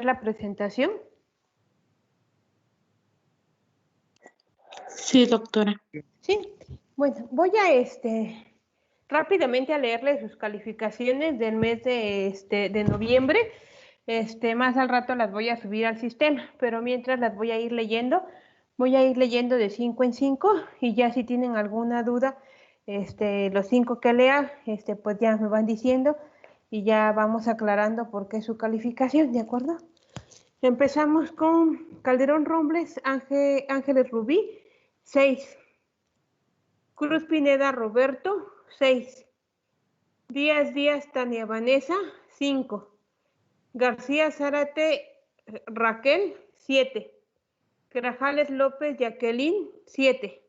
la presentación? Sí, doctora. Sí. Bueno, voy a rápidamente a leerles sus calificaciones del mes de noviembre. Más al rato las voy a subir al sistema, pero mientras las voy a ir leyendo de 5 en 5 y ya si tienen alguna duda, los 5 que lea, pues ya me van diciendo y ya vamos aclarando por qué su calificación, ¿de acuerdo? Empezamos con Calderón Robles, Ángeles Rubí, 6. Cruz Pineda Roberto, 6. Díaz Tania Vanessa, 5. García Zárate Raquel, 7. Grajales López Jacqueline, 7.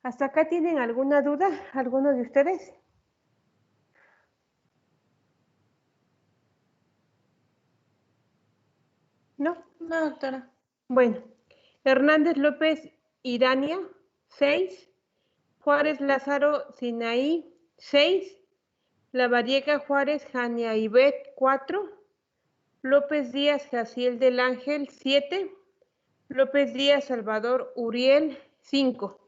¿Hasta acá tienen alguna duda, alguno de ustedes? ¿No? No, doctora. Bueno, Hernández López Irania, 6. Juárez Lázaro Sinaí, 6. Lavariega Juárez Jania Ibet, 4. López Díaz Jaciel del Ángel, 7. López Díaz Salvador Uriel, 5.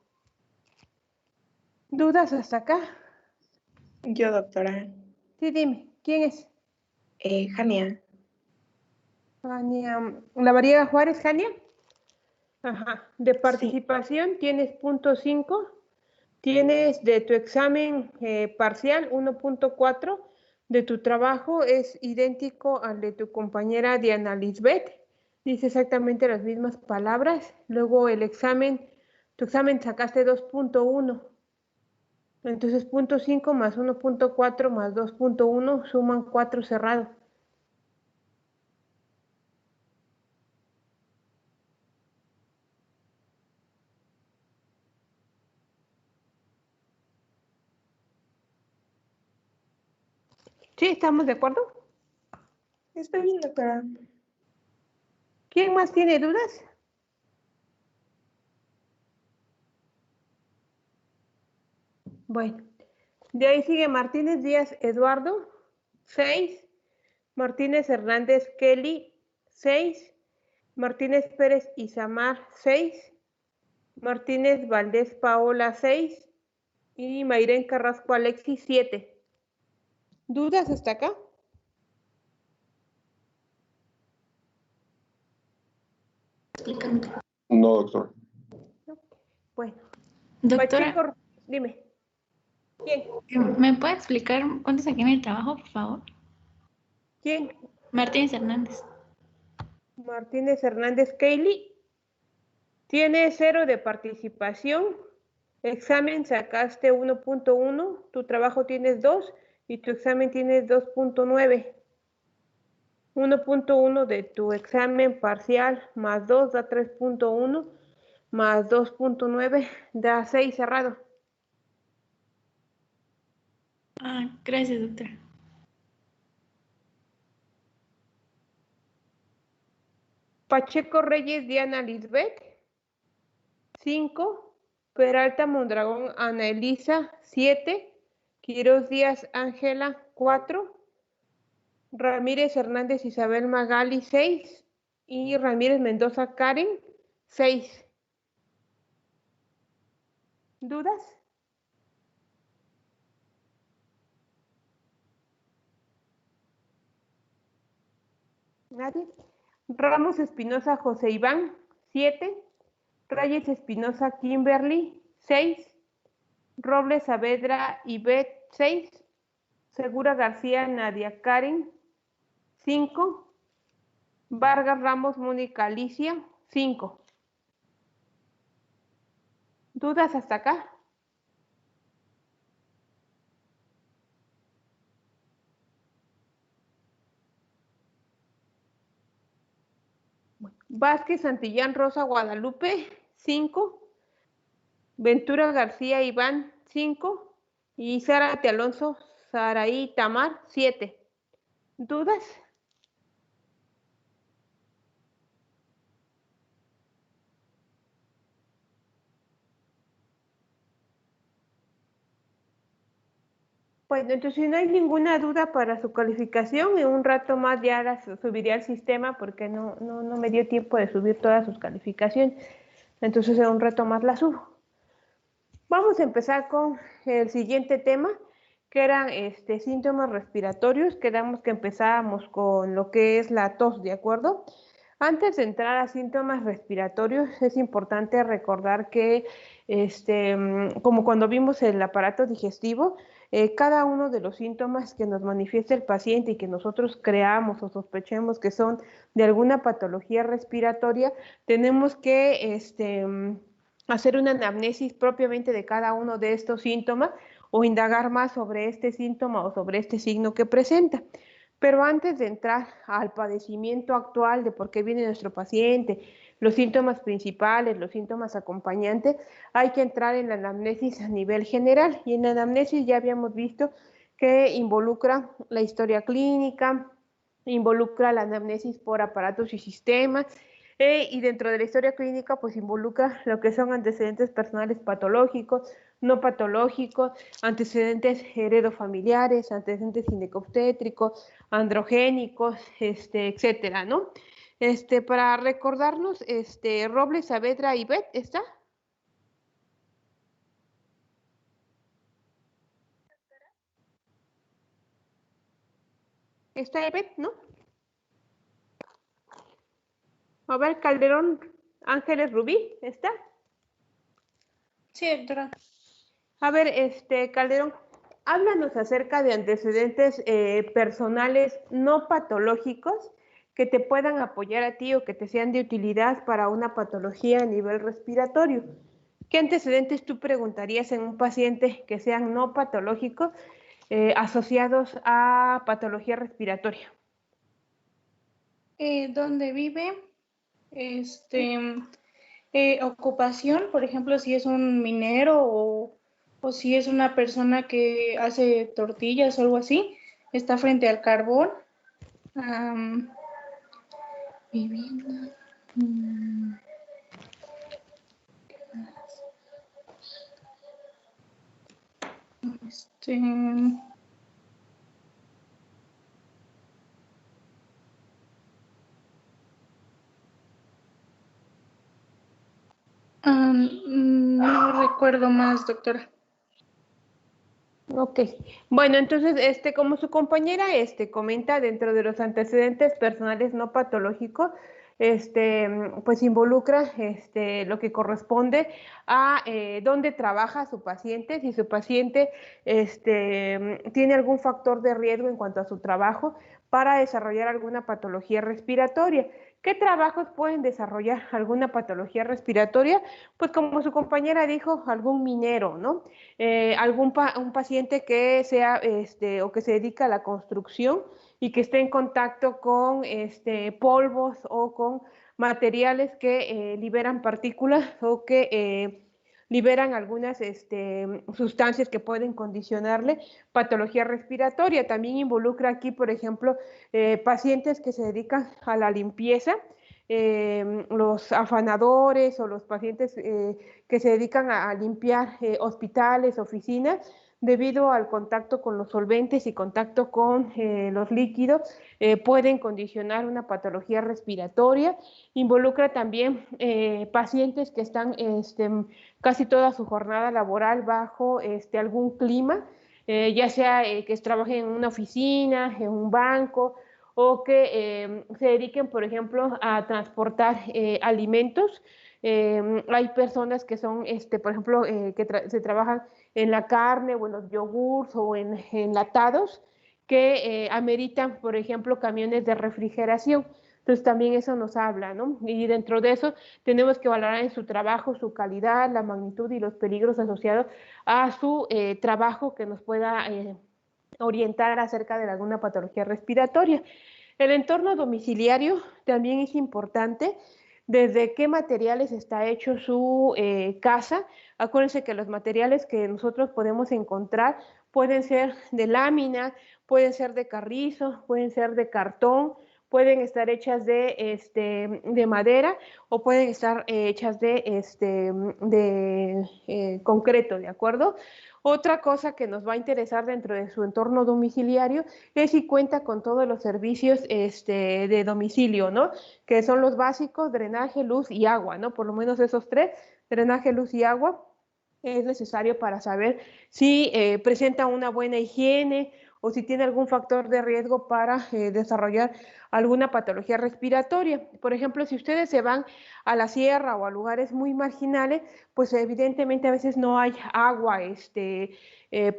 ¿Dudas hasta acá? Yo, doctora. Sí, dime, ¿quién es? Jania. Jania. ¿Lavariega Juárez, Jania? Ajá. De participación Sí. tienes .5. Tienes de tu examen parcial 1.4. De tu trabajo es idéntico al de tu compañera Diana Lisbeth. Dice exactamente las mismas palabras. Luego tu examen sacaste 2.1. Entonces 0.5 más 1.4 más 2.1 suman 4 cerrado. ¿Sí? ¿Estamos de acuerdo? Está bien, doctora. ¿Quién más tiene dudas? Bueno, de ahí sigue Martínez Díaz Eduardo, 6. Martínez Hernández Kelly, 6. Martínez Pérez Isamar, 6. Martínez Valdés Paola, 6. Y Mayrén Carrasco Alexis, 7. ¿Dudas hasta acá? No, doctor. Bueno. Doctora, Pacheco, dime. ¿Quién? ¿me puede explicar cuánto saqué en el trabajo, por favor? ¿Quién? Martínez Hernández. Martínez Hernández Kelly. Tiene 0 de participación. Examen sacaste 1.1. Tu trabajo tienes 2 y tu examen tienes 2.9. 1.1 de tu examen parcial más 2 da 3.1 más 2.9 da 6 cerrado. Gracias, doctora. Pacheco Reyes Diana Lisbeth, 5. Peralta Mondragón Ana Elisa, 7. Quiroz Díaz Ángela, 4. Ramírez Hernández Isabel Magali, 6. Y Ramírez Mendoza Karen, 6. ¿Dudas? ¿Nadie? Ramos Espinosa José Iván, 7. Reyes Espinosa Kimberly, 6. Robles Saavedra Ivette, 6. Segura García Nadia Karen, 5. Vargas Ramos Mónica Alicia, 5. ¿Dudas hasta acá? Vázquez Santillán Rosa Guadalupe, 5. Ventura García Iván, 5. Y Zárate Alonso Saraí Tamar, 7. ¿Dudas? Bueno, entonces si no hay ninguna duda para su calificación, en un rato más ya la subiré al sistema porque no me dio tiempo de subir todas sus calificaciones. Entonces en un rato más la subo. Vamos a empezar con el siguiente tema, que eran síntomas respiratorios. Quedamos que empezábamos con lo que es la tos, ¿de acuerdo? Antes de entrar a síntomas respiratorios, es importante recordar que, como cuando vimos el aparato digestivo, cada uno de los síntomas que nos manifiesta el paciente y que nosotros creamos o sospechemos que son de alguna patología respiratoria, tenemos que hacer una anamnesis propiamente de cada uno de estos síntomas o indagar más sobre este síntoma o sobre este signo que presenta. Pero antes de entrar al padecimiento actual de por qué viene nuestro paciente, los síntomas principales, los síntomas acompañantes, hay que entrar en la anamnesis a nivel general. Y en la anamnesis ya habíamos visto que involucra la historia clínica, involucra la anamnesis por aparatos y sistemas, y dentro de la historia clínica, pues involucra lo que son antecedentes personales patológicos, no patológicos, antecedentes heredofamiliares, antecedentes ginecobstétricos, androgénicos, etcétera, ¿no? Para recordarnos, Robles, Saavedra y Bet, ¿está? ¿Está Bet, no? A ver, Calderón, Ángeles Rubí, ¿está? Sí, doctora. A ver, Calderón, háblanos acerca de antecedentes personales no patológicos que te puedan apoyar a ti o que te sean de utilidad para una patología a nivel respiratorio. ¿Qué antecedentes tú preguntarías en un paciente que sean no patológicos asociados a patología respiratoria? ¿Dónde vive? Ocupación, por ejemplo, si es un minero o si es una persona que hace tortillas o algo así, está frente al carbón. Vivienda. Este, no recuerdo más, doctora. Ok, bueno, entonces, como su compañera comenta dentro de los antecedentes personales no patológicos, pues involucra lo que corresponde a dónde trabaja su paciente, si su paciente tiene algún factor de riesgo en cuanto a su trabajo para desarrollar alguna patología respiratoria. ¿Qué trabajos pueden desarrollar alguna patología respiratoria? Pues como su compañera dijo, algún minero, ¿no? Un paciente que sea o que se dedica a la construcción y que esté en contacto con polvos o con materiales que liberan partículas o que liberan algunas sustancias que pueden condicionarle patología respiratoria. También involucra aquí, por ejemplo, pacientes que se dedican a la limpieza, los afanadores o los pacientes que se dedican a limpiar hospitales, oficinas, debido al contacto con los solventes y contacto con los líquidos, pueden condicionar una patología respiratoria. Involucra también pacientes que están casi toda su jornada laboral bajo algún clima, ya sea que trabajen en una oficina, en un banco, o que se dediquen, por ejemplo, a transportar alimentos. Hay personas que son, por ejemplo, se trabajan en la carne o en los yogurts o en enlatados que ameritan, por ejemplo, camiones de refrigeración. Entonces también eso nos habla, ¿no? Y dentro de eso tenemos que valorar en su trabajo su calidad, la magnitud y los peligros asociados a su trabajo que nos pueda orientar acerca de alguna patología respiratoria. El entorno domiciliario también es importante. Desde qué materiales está hecho su casa. Acuérdense que los materiales que nosotros podemos encontrar pueden ser de lámina, pueden ser de carrizo, pueden ser de cartón, pueden estar hechas de madera o pueden estar hechas de concreto, ¿de acuerdo? Otra cosa que nos va a interesar dentro de su entorno domiciliario es si cuenta con todos los servicios de domicilio, ¿no? Que son los básicos, drenaje, luz y agua, ¿no? Por lo menos esos tres, drenaje, luz y agua, es necesario para saber si presenta una buena higiene o si tiene algún factor de riesgo para desarrollar alguna patología respiratoria. Por ejemplo, si ustedes se van a la sierra o a lugares muy marginales, pues evidentemente a veces no hay agua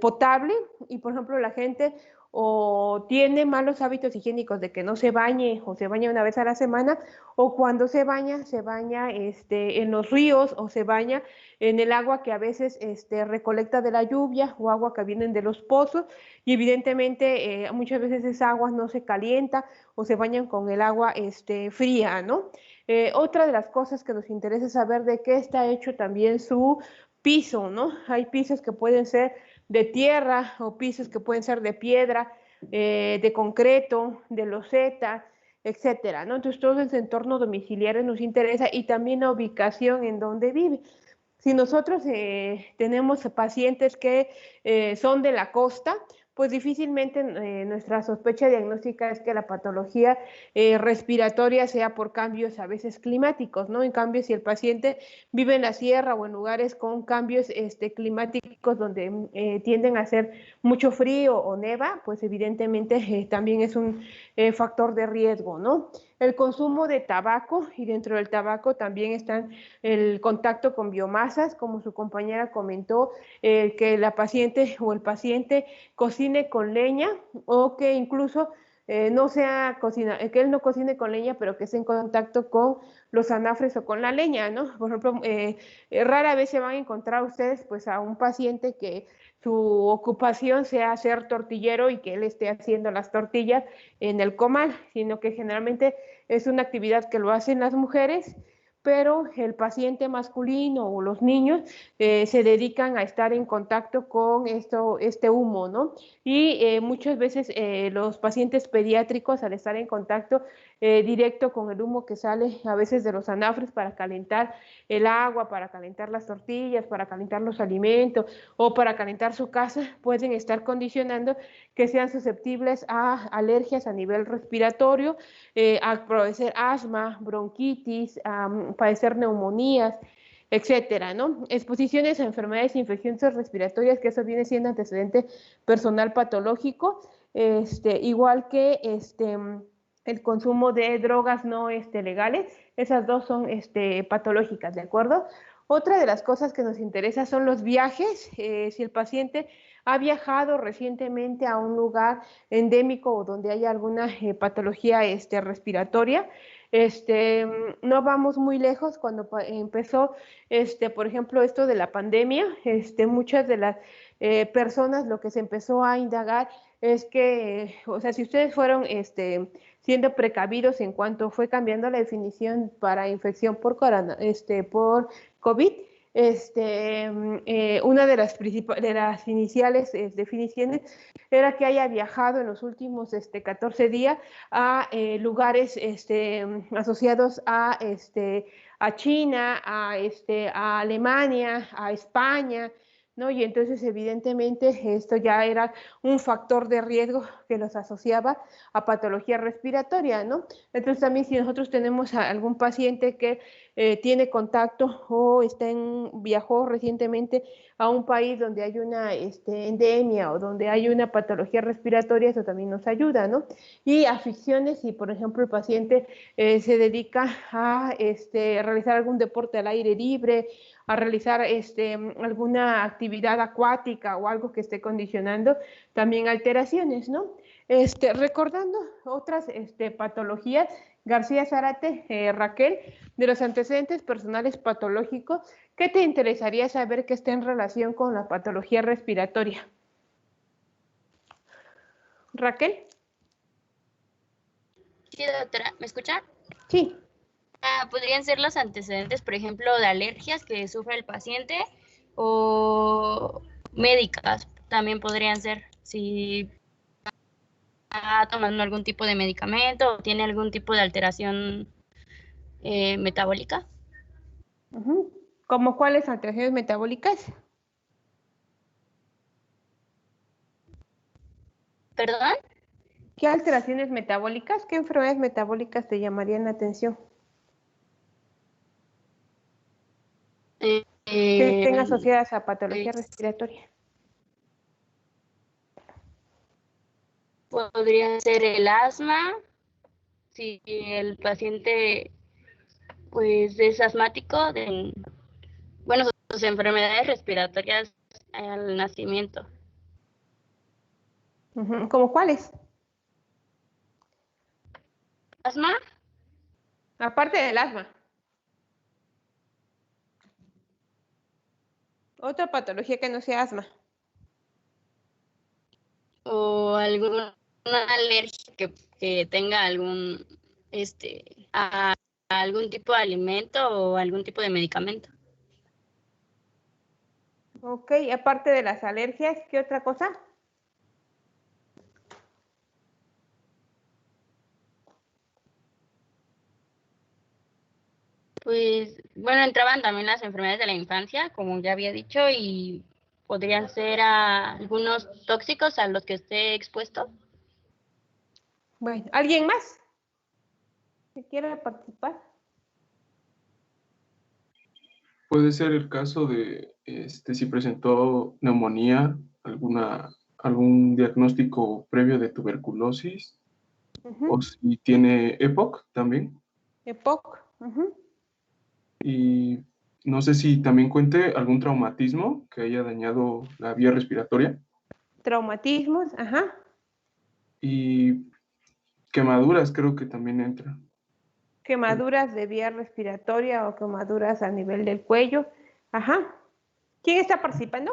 potable y, por ejemplo, la gente o tiene malos hábitos higiénicos de que no se bañe o se baña una vez a la semana, o cuando se baña en los ríos o se baña en el agua que a veces recolecta de la lluvia o agua que vienen de los pozos, y evidentemente muchas veces esa agua no se calienta o se bañan con el agua fría, ¿no? Otra de las cosas que nos interesa saber de qué está hecho también su piso, ¿no? Hay pisos que pueden ser de tierra o pisos que pueden ser de piedra, de concreto, de loseta, etcétera, ¿no? Entonces todo ese entorno domiciliario nos interesa y también la ubicación en donde vive. Si nosotros tenemos pacientes que son de la costa, pues difícilmente nuestra sospecha diagnóstica es que la patología respiratoria sea por cambios a veces climáticos, ¿no? En cambio, si el paciente vive en la sierra o en lugares con cambios climáticos donde tienden a hacer mucho frío o neva, pues evidentemente también es un factor de riesgo, ¿no? El consumo de tabaco, y dentro del tabaco también están el contacto con biomasas, como su compañera comentó, que la paciente o el paciente cocine con leña o que incluso no sea cocina, que él no cocine con leña, pero que esté en contacto con los anafres o con la leña, ¿no? Por ejemplo, rara vez se van a encontrar ustedes pues a un paciente que su ocupación sea ser tortillero y que él esté haciendo las tortillas en el comal, sino que generalmente es una actividad que lo hacen las mujeres, pero el paciente masculino o los niños se dedican a estar en contacto con este humo, ¿no? Y muchas veces los pacientes pediátricos, al estar en contacto directo con el humo que sale a veces de los anafres para calentar el agua, para calentar las tortillas, para calentar los alimentos o para calentar su casa, pueden estar condicionando que sean susceptibles a alergias a nivel respiratorio, a padecer asma, bronquitis, a padecer neumonías, etcétera, ¿no? Exposiciones a enfermedades infecciosas respiratorias, que eso viene siendo antecedente personal patológico, igual que el consumo de drogas no legales, esas dos son patológicas, ¿de acuerdo? Otra de las cosas que nos interesa son los viajes. Si el paciente ha viajado recientemente a un lugar endémico o donde haya alguna patología respiratoria, no vamos muy lejos. Cuando empezó, por ejemplo, esto de la pandemia, muchas de las personas, lo que se empezó a indagar es que, o sea, si ustedes fueron siendo precavidos en cuanto fue cambiando la definición para infección por por COVID, una de las iniciales definiciones era que haya viajado en los últimos 14 días a lugares asociados a China, a Alemania, a España, ¿no? Y entonces evidentemente esto ya era un factor de riesgo que los asociaba a patología respiratoria, ¿no? Entonces también si nosotros tenemos a algún paciente que tiene contacto o viajó recientemente a un país donde hay una endemia o donde hay una patología respiratoria, eso también nos ayuda, ¿no? Y aficiones, si por ejemplo el paciente se dedica a realizar algún deporte al aire libre, a realizar alguna actividad acuática o algo que esté condicionando también alteraciones, ¿no? Recordando otras patologías, García Zárate, Raquel, de los antecedentes personales patológicos, ¿qué te interesaría saber que esté en relación con la patología respiratoria? Raquel. Sí, doctora, ¿me escucha? Sí. Podrían ser los antecedentes, por ejemplo, de alergias que sufre el paciente o médicas, también podrían ser, sí. tomando algún tipo de medicamento o tiene algún tipo de alteración metabólica. ¿Cómo cuáles alteraciones metabólicas? ¿Perdón? ¿Qué alteraciones metabólicas? ¿Qué enfermedades metabólicas te llamarían la atención? Que estén asociadas a patología respiratoria. Podría ser el asma, si el paciente pues es asmático, bueno, sus enfermedades respiratorias al nacimiento. ¿Cómo cuáles? ¿Asma? Aparte del asma. Otra patología que no sea asma. O alguna alergia que tenga algún a algún tipo de alimento o algún tipo de medicamento. Ok, aparte de las alergias, ¿qué otra cosa? Pues, bueno, entraban también las enfermedades de la infancia, como ya había dicho, y podrían ser algunos tóxicos a los que esté expuesto. Bueno, ¿alguien más que quiera participar? Puede ser el caso de si presentó neumonía, algún diagnóstico previo de tuberculosis, o si tiene EPOC también. EPOC. Y no sé si también cuente algún traumatismo que haya dañado la vía respiratoria. Traumatismos, ajá. Y quemaduras creo que también entra. Quemaduras de vía respiratoria o quemaduras a nivel del cuello. Ajá. ¿Quién está participando?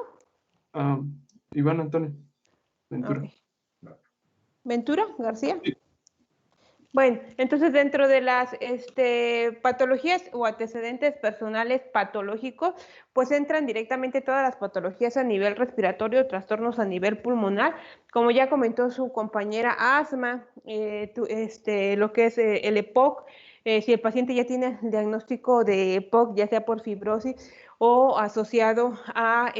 Iván Antonio Ventura. Okay. ¿Ventura García? Sí. Bueno, entonces dentro de las patologías o antecedentes personales patológicos, pues entran directamente todas las patologías a nivel respiratorio, trastornos a nivel pulmonar, como ya comentó su compañera, asma, lo que es el EPOC, si el paciente ya tiene el diagnóstico de EPOC, ya sea por fibrosis o asociado a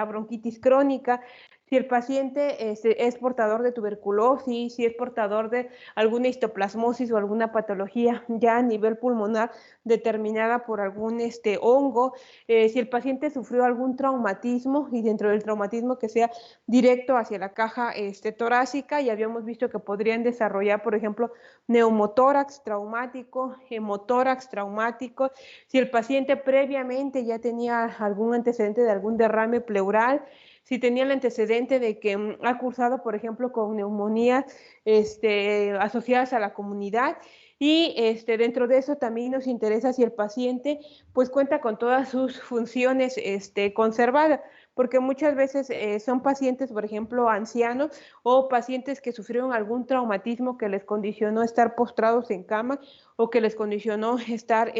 bronquitis crónica, si el paciente es portador de tuberculosis, si es portador de alguna histoplasmosis o alguna patología ya a nivel pulmonar determinada por algún hongo, si el paciente sufrió algún traumatismo y dentro del traumatismo que sea directo hacia la caja torácica, y habíamos visto que podrían desarrollar, por ejemplo, neumotórax traumático, hemotórax traumático, si el paciente previamente ya tenía algún antecedente de algún derrame pleural, si tenía el antecedente de que ha cursado, por ejemplo, con neumonías asociadas a la comunidad, y dentro de eso también nos interesa si el paciente pues cuenta con todas sus funciones conservadas, porque muchas veces son pacientes, por ejemplo, ancianos o pacientes que sufrieron algún traumatismo que les condicionó estar postrados en cama o que les condicionó estar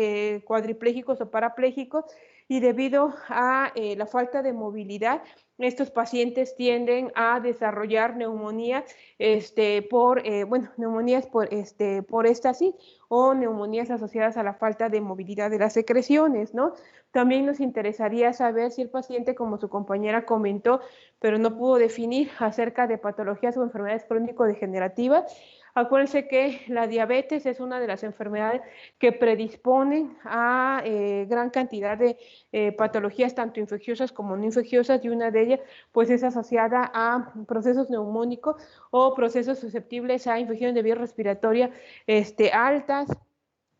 cuadriplégicos o parapléjicos, y debido a la falta de movilidad, estos pacientes tienden a desarrollar neumonías neumonías por éstasis o neumonías asociadas a la falta de movilidad de las secreciones, ¿no? También nos interesaría saber si el paciente, como su compañera comentó, pero no pudo definir acerca de patologías o enfermedades crónico-degenerativas. Acuérdense que la diabetes es una de las enfermedades que predisponen a gran cantidad de patologías tanto infecciosas como no infecciosas, y una de ellas pues es asociada a procesos neumónicos o procesos susceptibles a infecciones de vía respiratoria altas,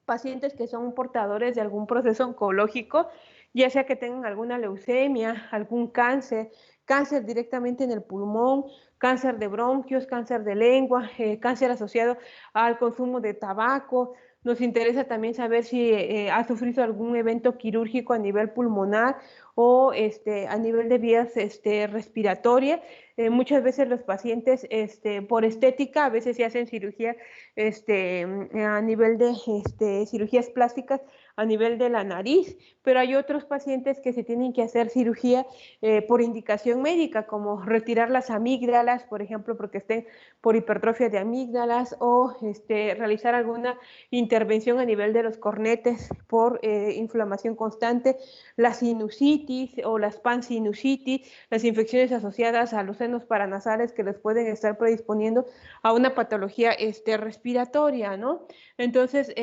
pacientes que son portadores de algún proceso oncológico, ya sea que tengan alguna leucemia, algún cáncer, cáncer directamente en el pulmón, cáncer de bronquios, cáncer de lengua, cáncer asociado al consumo de tabaco. Nos interesa también saber si ha sufrido algún evento quirúrgico a nivel pulmonar o a nivel de vías respiratorias. Muchas veces los pacientes por estética, a veces se hacen cirugía a nivel de cirugías plásticas a nivel de la nariz, pero hay otros pacientes que se tienen que hacer cirugía por indicación médica, como retirar las amígdalas, amígdalas, por ejemplo, porque estén por hipertrofia de amígdalas, o realizar alguna intervención a nivel de los cornetes por inflamación constante, la sinusitis o las pansinusitis, las infecciones asociadas a los senos paranasales que les pueden estar predisponiendo a una patología respiratoria, ¿no? Entonces,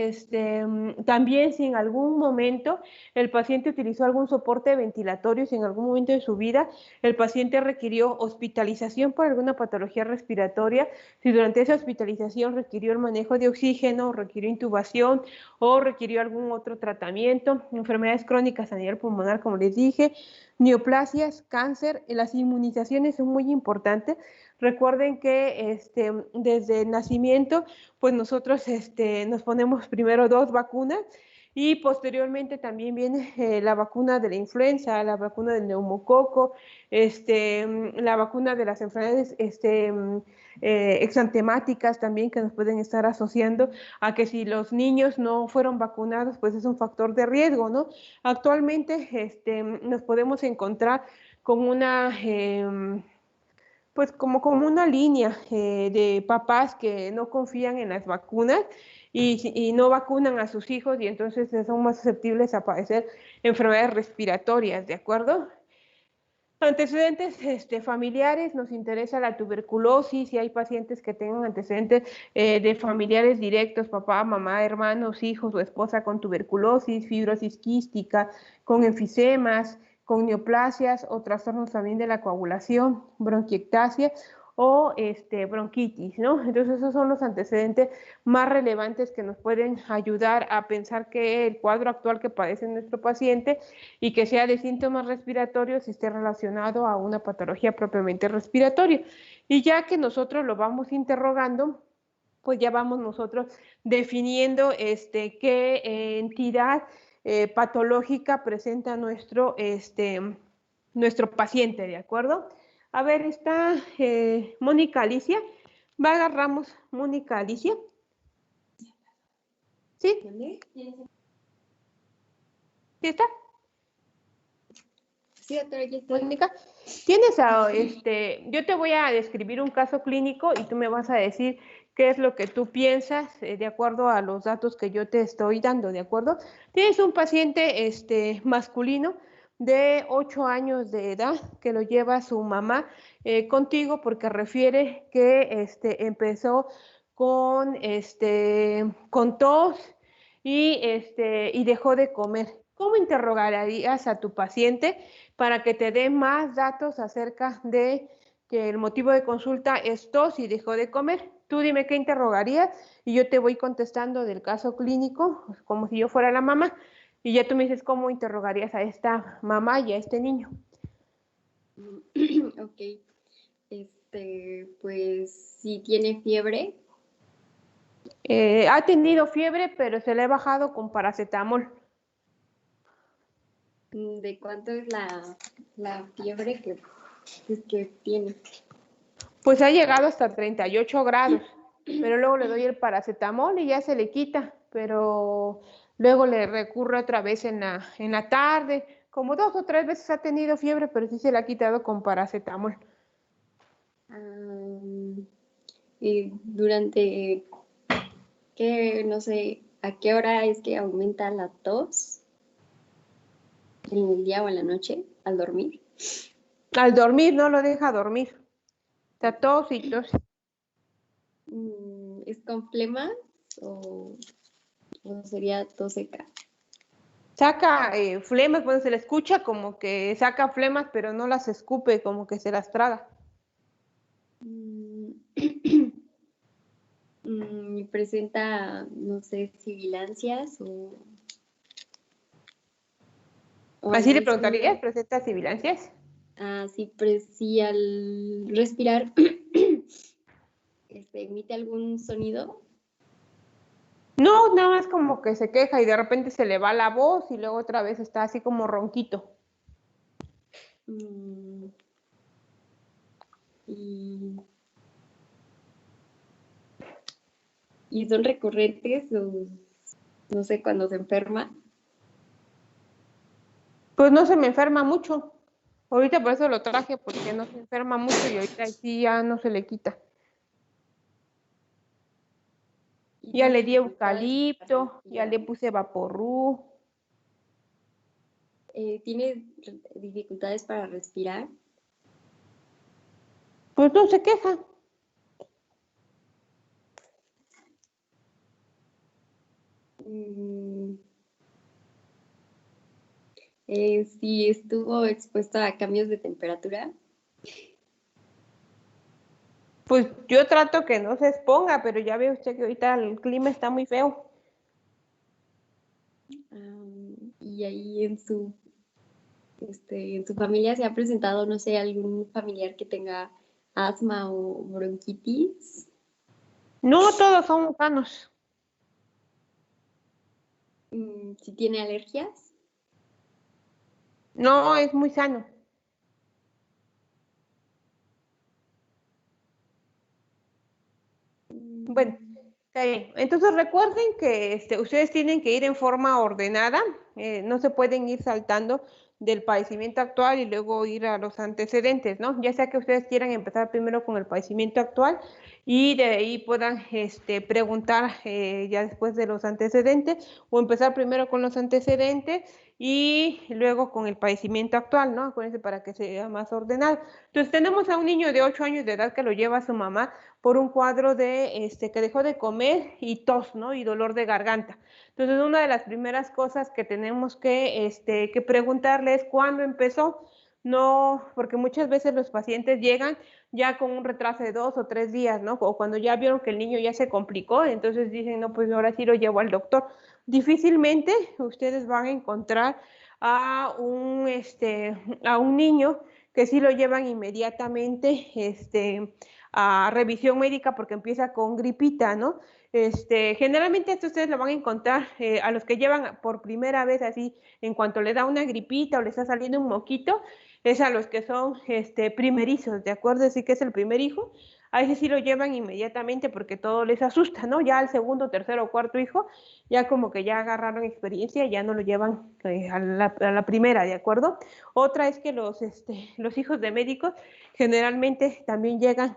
también si en algún momento el paciente utilizó algún soporte ventilatorio, si en algún momento de su vida el paciente requirió hospitalización por alguna patología respiratoria, si durante esa hospitalización requirió el manejo de oxígeno, requirió intubación o requirió algún otro tratamiento, enfermedades crónicas a nivel pulmonar, como les dije, neoplasias, cáncer, las inmunizaciones son muy importantes. Recuerden que desde el nacimiento, pues nosotros nos ponemos primero 2 vacunas y posteriormente también viene la vacuna de la influenza, la vacuna del neumococo, la vacuna de las enfermedades exantemáticas también que nos pueden estar asociando a que si los niños no fueron vacunados, pues es un factor de riesgo, ¿no? Actualmente nos podemos encontrar con una pues como una línea de papás que no confían en las vacunas y no vacunan a sus hijos y entonces son más susceptibles a padecer enfermedades respiratorias, ¿de acuerdo? Antecedentes familiares, nos interesa la tuberculosis, si hay pacientes que tengan antecedentes de familiares directos, papá, mamá, hermanos, hijos o esposa con tuberculosis, fibrosis quística, con enfisemas, con neoplasias o trastornos también de la coagulación, bronquiectasia o bronquitis, ¿no? Entonces esos son los antecedentes más relevantes que nos pueden ayudar a pensar que el cuadro actual que padece nuestro paciente y que sea de síntomas respiratorios y esté relacionado a una patología propiamente respiratoria. Y ya que nosotros lo vamos interrogando, pues ya vamos nosotros definiendo qué entidad patológica presenta nuestro paciente, ¿de acuerdo? A ver, está Mónica Alicia. Va, agarramos Mónica Alicia. ¿Sí? ¿Sí está? Sí, doctora, aquí estoy. Mónica, tienes yo te voy a describir un caso clínico y tú me vas a decir qué es lo que tú piensas de acuerdo a los datos que yo te estoy dando, ¿de acuerdo? Tienes un paciente masculino de 8 años de edad que lo lleva su mamá contigo porque refiere que empezó con tos y dejó de comer. ¿Cómo interrogarías a tu paciente para que te dé más datos acerca de que el motivo de consulta es tos y dejó de comer? Tú dime qué interrogarías y yo te voy contestando del caso clínico como si yo fuera la mamá y ya tú me dices cómo interrogarías a esta mamá y a este niño. Ok, pues si tiene fiebre. Ha tenido fiebre, pero se le ha bajado con paracetamol. ¿De cuánto es la fiebre que tiene? Pues ha llegado hasta 38 grados, pero luego le doy el paracetamol y ya se le quita, pero luego le recurre otra vez en la tarde, como 2 o 3 veces ha tenido fiebre, pero sí se le ha quitado con paracetamol. Y durante, no sé, ¿a qué hora es que aumenta la tos? ¿En el día o en la noche, al dormir? Al dormir, no lo deja dormir. Está tos y tos. ¿Es con flemas o sería tos seca? Saca flemas, bueno, se le escucha como que saca flemas, pero no las escupe, como que se las traga. ¿Presenta, no sé, sibilancias o ¿Así le preguntarías? ¿Presenta sibilancias? si al respirar emite algún sonido? No, nada más como que se queja y de repente se le va la voz y luego otra vez está así como ronquito. ¿Y son recurrentes o no sé, cuando se enferma? Pues no se me enferma mucho, Ahorita por eso lo traje, porque no se enferma mucho y ahorita sí ya no se le quita. ¿Y Ya tiene le di dificultades para eucalipto, ya respirar? le puse vaporru. ¿Tiene dificultades para respirar? Pues no se queja. Mm, si estuvo expuesta a cambios de temperatura. Pues yo trato que no se exponga, pero ya ve usted que ahorita el clima está muy feo. Y ahí en su familia se ha presentado, no sé, algún familiar que tenga asma o bronquitis. No todos son sanos. Si tiene alergias. No, es muy sano. Bueno, está bien. Entonces recuerden que ustedes tienen que ir en forma ordenada, no se pueden ir saltando del padecimiento actual y luego ir a los antecedentes, ¿no? Ya sea que ustedes quieran empezar primero con el padecimiento actual y de ahí puedan preguntar ya después de los antecedentes o empezar primero con los antecedentes y luego con el padecimiento actual, ¿no? Acuérdense para que sea más ordenado. Entonces tenemos a un niño de 8 años de edad que lo lleva a su mamá por un cuadro de que dejó de comer y tos, ¿no? Y dolor de garganta. Entonces, una de las primeras cosas que tenemos que preguntarle es cuándo empezó. No, porque muchas veces los pacientes llegan ya con un retraso de 2 o 3 días, ¿no? O cuando ya vieron que el niño ya se complicó, entonces dicen, no, pues ahora sí lo llevo al doctor. Difícilmente ustedes van a encontrar a un niño que sí lo llevan inmediatamente, a revisión médica porque empieza con gripita, ¿no? Generalmente esto ustedes lo van a encontrar a los que llevan por primera vez así, en cuanto le da una gripita o le está saliendo un moquito, es a los que son primerizos, ¿de acuerdo? Así que es el primer hijo, a ese sí lo llevan inmediatamente porque todo les asusta, ¿no? Ya al segundo, tercero o cuarto hijo, ya como que ya agarraron experiencia, ya no lo llevan a la primera, ¿de acuerdo? Otra es que los hijos de médicos generalmente también llegan,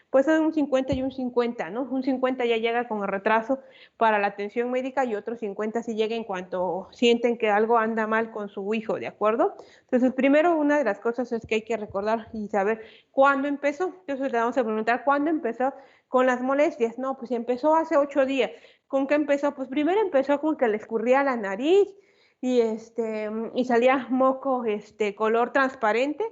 pues son un 50 y un 50, ¿no? Un 50 ya llega con el retraso para la atención médica y otro 50 sí llega en cuanto sienten que algo anda mal con su hijo, ¿de acuerdo? Entonces, primero, una de las cosas es que hay que recordar y saber cuándo empezó. Entonces, le vamos a preguntar cuándo empezó con las molestias. No, pues empezó hace 8 días. ¿Con qué empezó? Pues primero empezó con que le escurría la nariz y salía moco color transparente,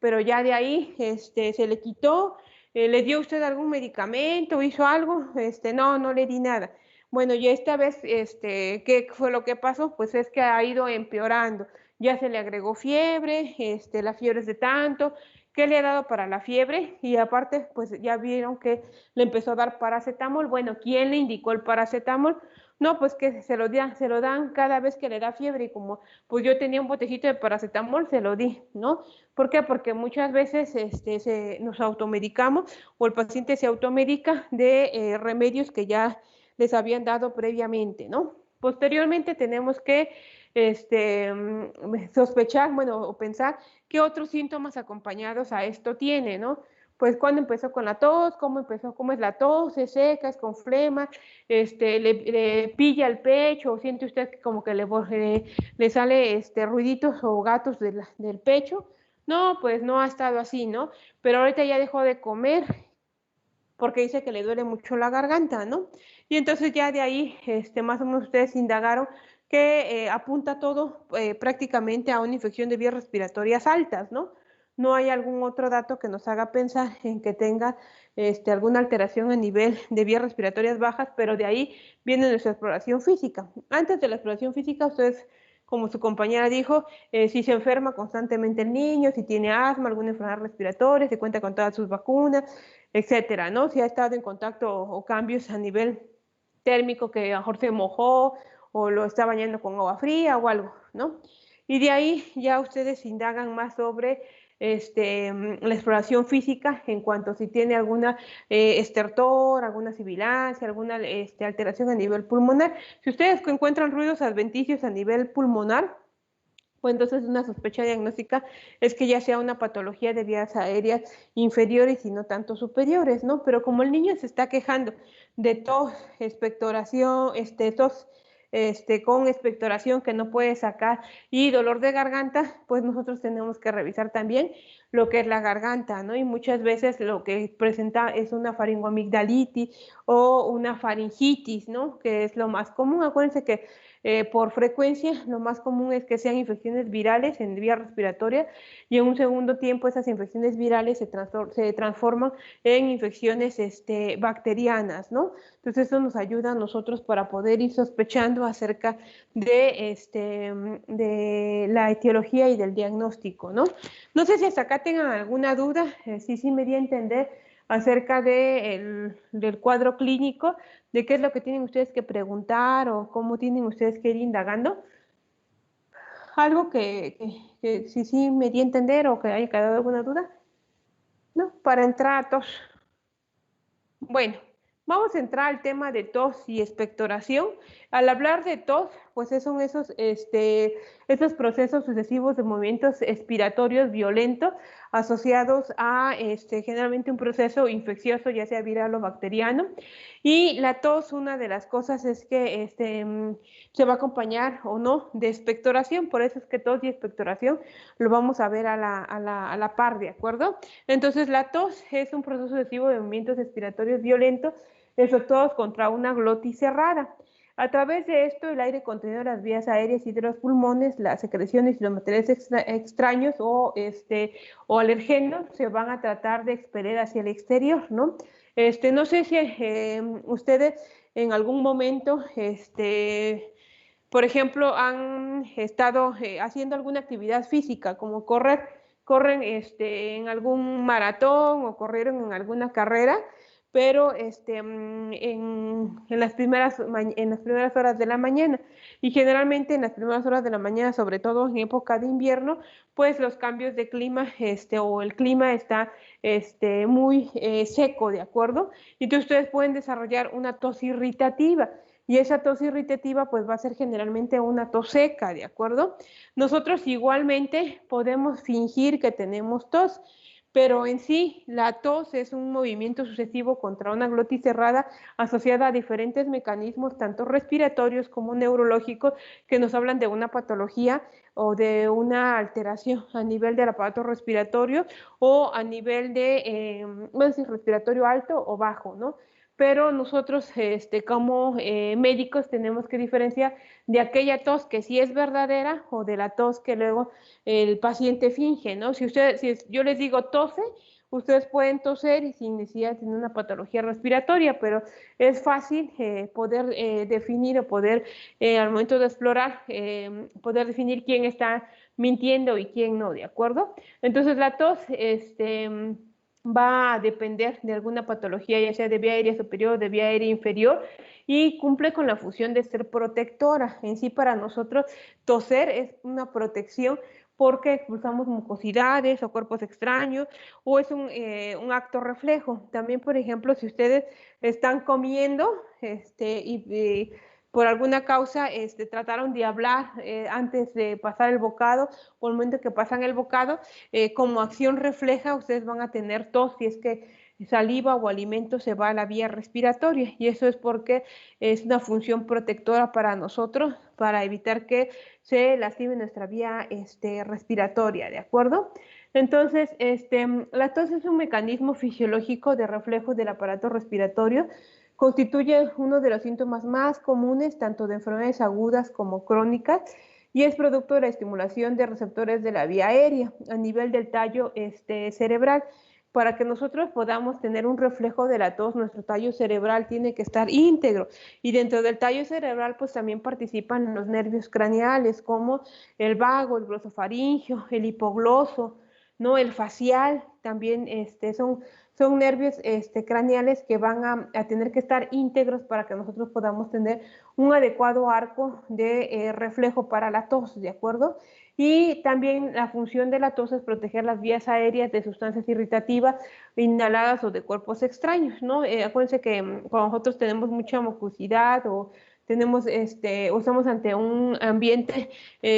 pero ya de ahí se le quitó. ¿Le dio usted algún medicamento? ¿Hizo algo? No, no le di nada. Bueno, y esta vez, ¿qué fue lo que pasó? Pues es que ha ido empeorando. Ya se le agregó fiebre, la fiebre es de tanto. ¿Qué le ha dado para la fiebre? Y aparte, pues ya vieron que le empezó a dar paracetamol. Bueno, ¿quién le indicó el paracetamol? No, pues que se lo dan cada vez que le da fiebre y como pues yo tenía un botecito de paracetamol, se lo di, ¿no? ¿Por qué? Porque muchas veces nos automedicamos o el paciente se automedica de remedios que ya les habían dado previamente, ¿no? Posteriormente tenemos que sospechar, bueno, o pensar qué otros síntomas acompañados a esto tiene, ¿no? Pues cuando empezó con la tos, cómo empezó, cómo es la tos, es seca, es con flema, le pilla el pecho, o siente usted que como que le sale ruiditos o gatos del pecho. No, pues no ha estado así, ¿no? Pero ahorita ya dejó de comer porque dice que le duele mucho la garganta, ¿no? Y entonces ya de ahí, más o menos ustedes indagaron que apunta todo prácticamente a una infección de vías respiratorias altas, ¿no? No hay algún otro dato que nos haga pensar en que tenga alguna alteración a nivel de vías respiratorias bajas, pero de ahí viene nuestra exploración física. Antes de la exploración física, ustedes, como su compañera dijo, si se enferma constantemente el niño, si tiene asma, alguna enfermedad respiratoria, si cuenta con todas sus vacunas, etcétera, ¿no? Si ha estado en contacto o cambios a nivel térmico que a lo mejor se mojó o lo está bañando con agua fría o algo, ¿no? Y de ahí ya ustedes indagan más sobre la exploración física en cuanto si tiene alguna estertor, alguna sibilancia, alguna alteración a nivel pulmonar. Si ustedes encuentran ruidos adventicios a nivel pulmonar, pues entonces una sospecha diagnóstica es que ya sea una patología de vías aéreas inferiores y no tanto superiores, ¿no? Pero como el niño se está quejando de tos, expectoración, tos con expectoración que no puede sacar y dolor de garganta, pues nosotros tenemos que revisar también lo que es la garganta, ¿no? Y muchas veces lo que presenta es una faringoamigdalitis o una faringitis, ¿no? Que es lo más común. Acuérdense que por frecuencia, lo más común es que sean infecciones virales en vía respiratoria y en un segundo tiempo esas infecciones virales se transforman en infecciones bacterianas, ¿no? Entonces eso nos ayuda a nosotros para poder ir sospechando acerca de la etiología y del diagnóstico, ¿no? No sé si hasta acá tengan alguna duda, sí me di a entender acerca del cuadro clínico, de qué es lo que tienen ustedes que preguntar o cómo tienen ustedes que ir indagando. Algo que sí me di a entender o que haya quedado alguna duda, ¿no? Para entrar a tos. Bueno, vamos a entrar al tema de tos y expectoración. Al hablar de tos, pues son esos procesos sucesivos de movimientos expiratorios violentos asociados a generalmente un proceso infeccioso, ya sea viral o bacteriano. Y la tos, una de las cosas es que se va a acompañar o no de expectoración, por eso es que tos y expectoración lo vamos a ver a la par, ¿de acuerdo? Entonces, la tos es un proceso sucesivo de movimientos expiratorios violentos efectuados contra una glotis cerrada. A través de esto, el aire contenido en las vías aéreas y de los pulmones, las secreciones y los materiales extraños o alergenos se van a tratar de expeler hacia el exterior, ¿no? No sé si ustedes en algún momento, por ejemplo, han estado haciendo alguna actividad física, como corren en algún maratón o corrieron en alguna carrera, pero en las primeras horas de la mañana. Y generalmente en las primeras horas de la mañana, sobre todo en época de invierno, pues los cambios de clima o el clima está muy seco, ¿de acuerdo? Y entonces ustedes pueden desarrollar una tos irritativa. Y esa tos irritativa pues va a ser generalmente una tos seca, ¿de acuerdo? Nosotros igualmente podemos fingir que tenemos tos, pero en sí la tos es un movimiento sucesivo contra una glotis cerrada asociada a diferentes mecanismos, tanto respiratorios como neurológicos, que nos hablan de una patología o de una alteración a nivel del aparato respiratorio o a nivel de, respiratorio alto o bajo, ¿no? Pero nosotros como médicos tenemos que diferenciar de aquella tos que sí es verdadera o de la tos que luego el paciente finge, ¿no? Si yo les digo tose, ustedes pueden toser y sin necesidad de tener una patología respiratoria, pero es fácil poder definir o poder, al momento de explorar, poder definir quién está mintiendo y quién no, ¿de acuerdo? Entonces la tos, va a depender de alguna patología, ya sea de vía aérea superior o de vía aérea inferior, y cumple con la función de ser protectora. En sí, para nosotros, toser es una protección porque expulsamos mucosidades o cuerpos extraños, o es un acto reflejo. También, por ejemplo, si ustedes están comiendo y por alguna causa trataron de hablar antes de pasar el bocado, o el momento que pasan el bocado, como acción refleja, ustedes van a tener tos si es que saliva o alimento se va a la vía respiratoria, y eso es porque es una función protectora para nosotros, para evitar que se lastime nuestra vía respiratoria, ¿de acuerdo? Entonces, la tos es un mecanismo fisiológico de reflejo del aparato respiratorio. Constituye uno de los síntomas más comunes, tanto de enfermedades agudas como crónicas, y es producto de la estimulación de receptores de la vía aérea a nivel del tallo cerebral. Para que nosotros podamos tener un reflejo de la tos, nuestro tallo cerebral tiene que estar íntegro, y dentro del tallo cerebral pues también participan los nervios craneales como el vago, el glosofaringeo, el hipogloso, ¿no? El facial, también son nervios craneales que van a tener que estar íntegros para que nosotros podamos tener un adecuado arco de reflejo para la tos, ¿de acuerdo? Y también la función de la tos es proteger las vías aéreas de sustancias irritativas inhaladas o de cuerpos extraños, ¿no? Acuérdense que cuando nosotros tenemos mucha mucosidad o tenemos, o estamos ante un ambiente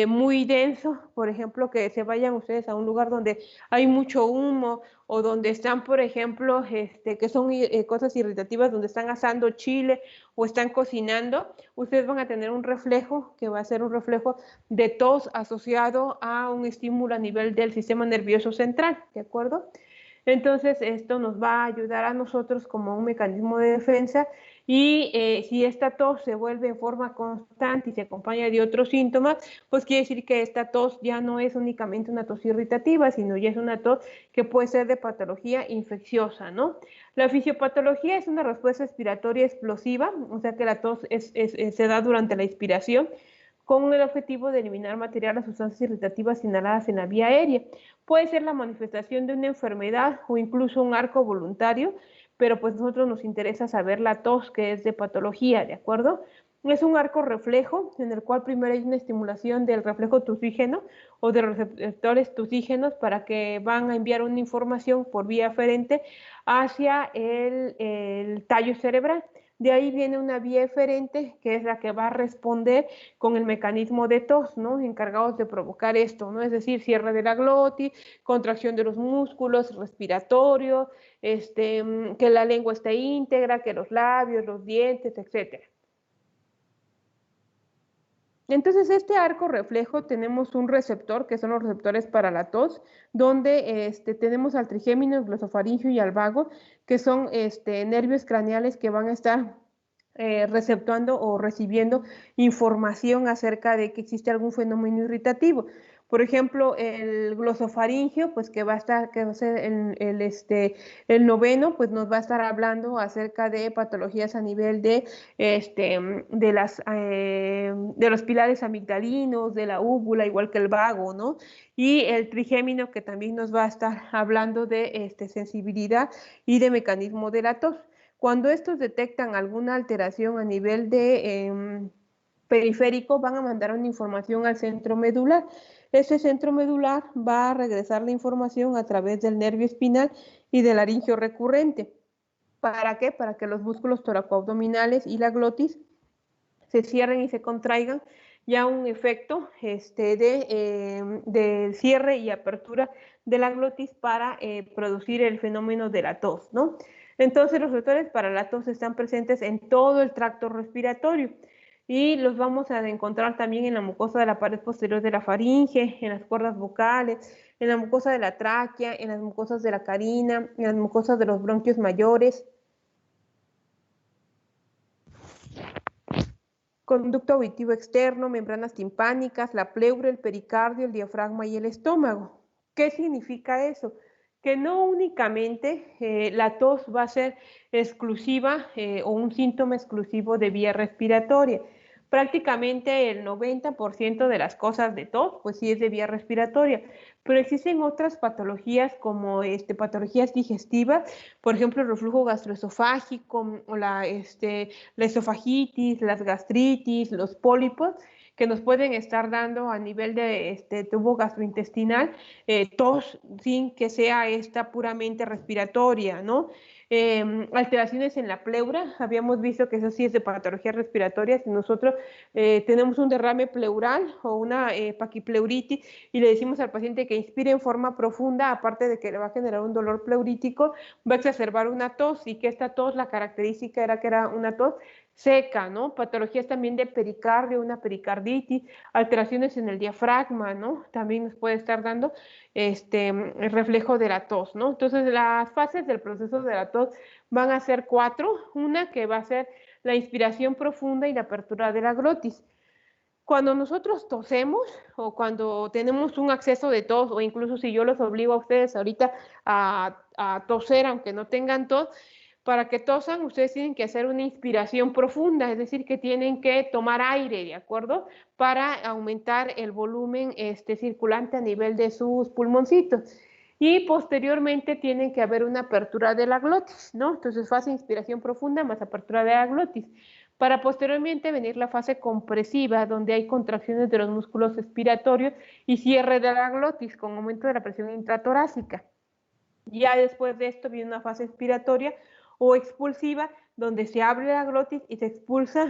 muy denso, por ejemplo, que se vayan ustedes a un lugar donde hay mucho humo o donde están, por ejemplo, que son cosas irritativas, donde están asando chile o están cocinando, ustedes van a tener un reflejo que va a ser un reflejo de tos asociado a un estímulo a nivel del sistema nervioso central, ¿de acuerdo? Entonces, esto nos va a ayudar a nosotros como un mecanismo de defensa y si esta tos se vuelve en forma constante y se acompaña de otros síntomas, pues quiere decir que esta tos ya no es únicamente una tos irritativa, sino ya es una tos que puede ser de patología infecciosa, ¿no? La fisiopatología es una respuesta respiratoria explosiva, o sea que la tos se da durante la inspiración con el objetivo de eliminar material o sustancias irritativas inhaladas en la vía aérea. Puede ser la manifestación de una enfermedad o incluso un arco voluntario, pero pues nosotros nos interesa saber la tos, que es de patología, ¿de acuerdo? Es un arco reflejo en el cual primero hay una estimulación del reflejo tusígeno o de los receptores tusígenos para que van a enviar una información por vía aferente hacia el tallo cerebral. De ahí viene una vía eferente, que es la que va a responder con el mecanismo de tos, ¿no? Encargados de provocar esto, ¿no? Es decir, cierre de la glotis, contracción de los músculos respiratorios, que la lengua esté íntegra, que los labios, los dientes, etcétera. Entonces, este arco reflejo tenemos un receptor, que son los receptores para la tos, donde tenemos al trigémino, el glosofaringio y al vago, que son nervios craneales que van a estar receptando o recibiendo información acerca de que existe algún fenómeno irritativo. Por ejemplo, el glosofaringio, pues que va a ser el noveno, pues nos va a estar hablando acerca de patologías a nivel de los pilares amigdalinos, de la úvula, igual que el vago, ¿no? Y el trigémino, que también nos va a estar hablando de sensibilidad y de mecanismo de la tos. Cuando estos detectan alguna alteración a nivel de periférico, van a mandar una información al centro medular. Ese centro medular va a regresar la información a través del nervio espinal y del laringio recurrente. ¿Para qué? Para que los músculos toracoabdominales y la glotis se cierren y se contraigan, ya un efecto de cierre y apertura de la glotis para producir el fenómeno de la tos, ¿no? Entonces, los receptores para la tos están presentes en todo el tracto respiratorio y los vamos a encontrar también en la mucosa de la pared posterior de la faringe, en las cuerdas vocales, en la mucosa de la tráquea, en las mucosas de la carina, en las mucosas de los bronquios mayores, conducto auditivo externo, membranas timpánicas, la pleura, el pericardio, el diafragma y el estómago. ¿Qué significa eso? Que no únicamente la tos va a ser exclusiva o un síntoma exclusivo de vía respiratoria. Prácticamente el 90% de las cosas de tos, pues sí es de vía respiratoria, pero existen otras patologías como patologías digestivas, por ejemplo, el reflujo gastroesofágico o la esofagitis, las gastritis, los pólipos, que nos pueden estar dando a nivel de tubo gastrointestinal tos sin que sea esta puramente respiratoria, ¿no? Alteraciones en la pleura, habíamos visto que eso sí es de patología respiratoria. Si nosotros tenemos un derrame pleural o una paquipleuritis y le decimos al paciente que inspire en forma profunda, aparte de que le va a generar un dolor pleurítico, va a exacerbar una tos, y que esta tos, la característica era que era una tos seca, ¿no? Patologías también de pericardio, una pericarditis, alteraciones en el diafragma, ¿no? También nos puede estar dando el reflejo de la tos, ¿no? Entonces, las fases del proceso de la tos van a ser 4. Una que va a ser la inspiración profunda y la apertura de la glotis. Cuando nosotros tosemos o cuando tenemos un acceso de tos, o incluso si yo los obligo a ustedes ahorita a toser, aunque no tengan tos, para que tosan, ustedes tienen que hacer una inspiración profunda, es decir, que tienen que tomar aire, ¿de acuerdo? Para aumentar el volumen circulante a nivel de sus pulmoncitos. Y posteriormente tienen que haber una apertura de la glotis, ¿no? Entonces, fase de inspiración profunda más apertura de la glotis. Para posteriormente venir la fase compresiva, donde hay contracciones de los músculos expiratorios y cierre de la glotis con aumento de la presión intratorácica. Ya después de esto viene una fase expiratoria o expulsiva, donde se abre la glotis y se expulsa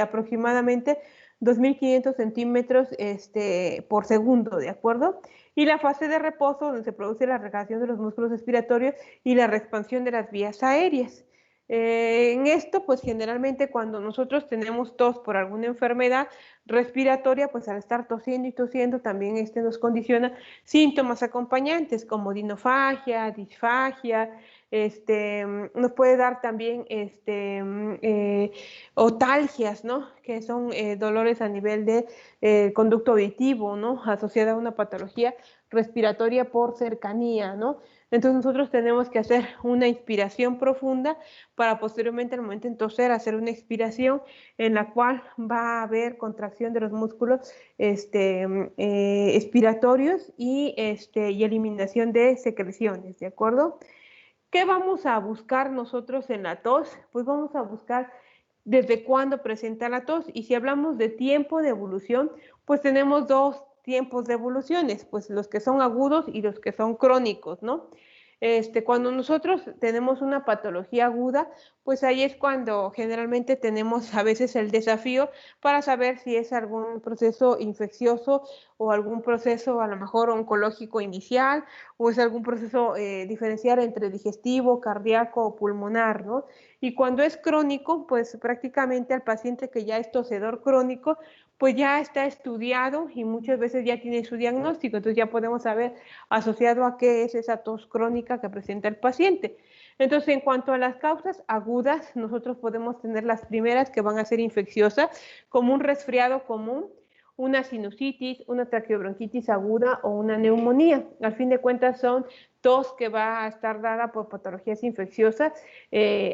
aproximadamente 2.500 centímetros por segundo, ¿de acuerdo? Y la fase de reposo, donde se produce la relajación de los músculos respiratorios y la expansión de las vías aéreas. En esto, pues generalmente cuando nosotros tenemos tos por alguna enfermedad respiratoria, pues al estar tosiendo y tosiendo también nos condiciona síntomas acompañantes como dinofagia, disfagia, nos puede dar también otalgias, ¿no? Que son dolores a nivel de conducto auditivo, ¿no? Asociada a una patología respiratoria por cercanía, ¿no? Entonces nosotros tenemos que hacer una inspiración profunda para posteriormente al momento de toser hacer una expiración en la cual va a haber contracción de los músculos expiratorios y eliminación de secreciones, ¿de acuerdo? ¿Qué vamos a buscar nosotros en la tos? Pues vamos a buscar desde cuándo presenta la tos, y si hablamos de tiempo de evolución, pues tenemos dos tiempos de evoluciones, pues los que son agudos y los que son crónicos, ¿no? Cuando nosotros tenemos una patología aguda, pues ahí es cuando generalmente tenemos a veces el desafío para saber si es algún proceso infeccioso o algún proceso a lo mejor oncológico inicial, o es algún proceso diferenciar entre digestivo, cardíaco o pulmonar, ¿no? Y cuando es crónico, pues prácticamente al paciente que ya es tosedor crónico, pues ya está estudiado y muchas veces ya tiene su diagnóstico, entonces ya podemos saber asociado a qué es esa tos crónica que presenta el paciente. Entonces, en cuanto a las causas agudas, nosotros podemos tener las primeras que van a ser infecciosas, como un resfriado común, una sinusitis, una traqueobronquitis aguda o una neumonía. Al fin de cuentas son tos que va a estar dada por patologías infecciosas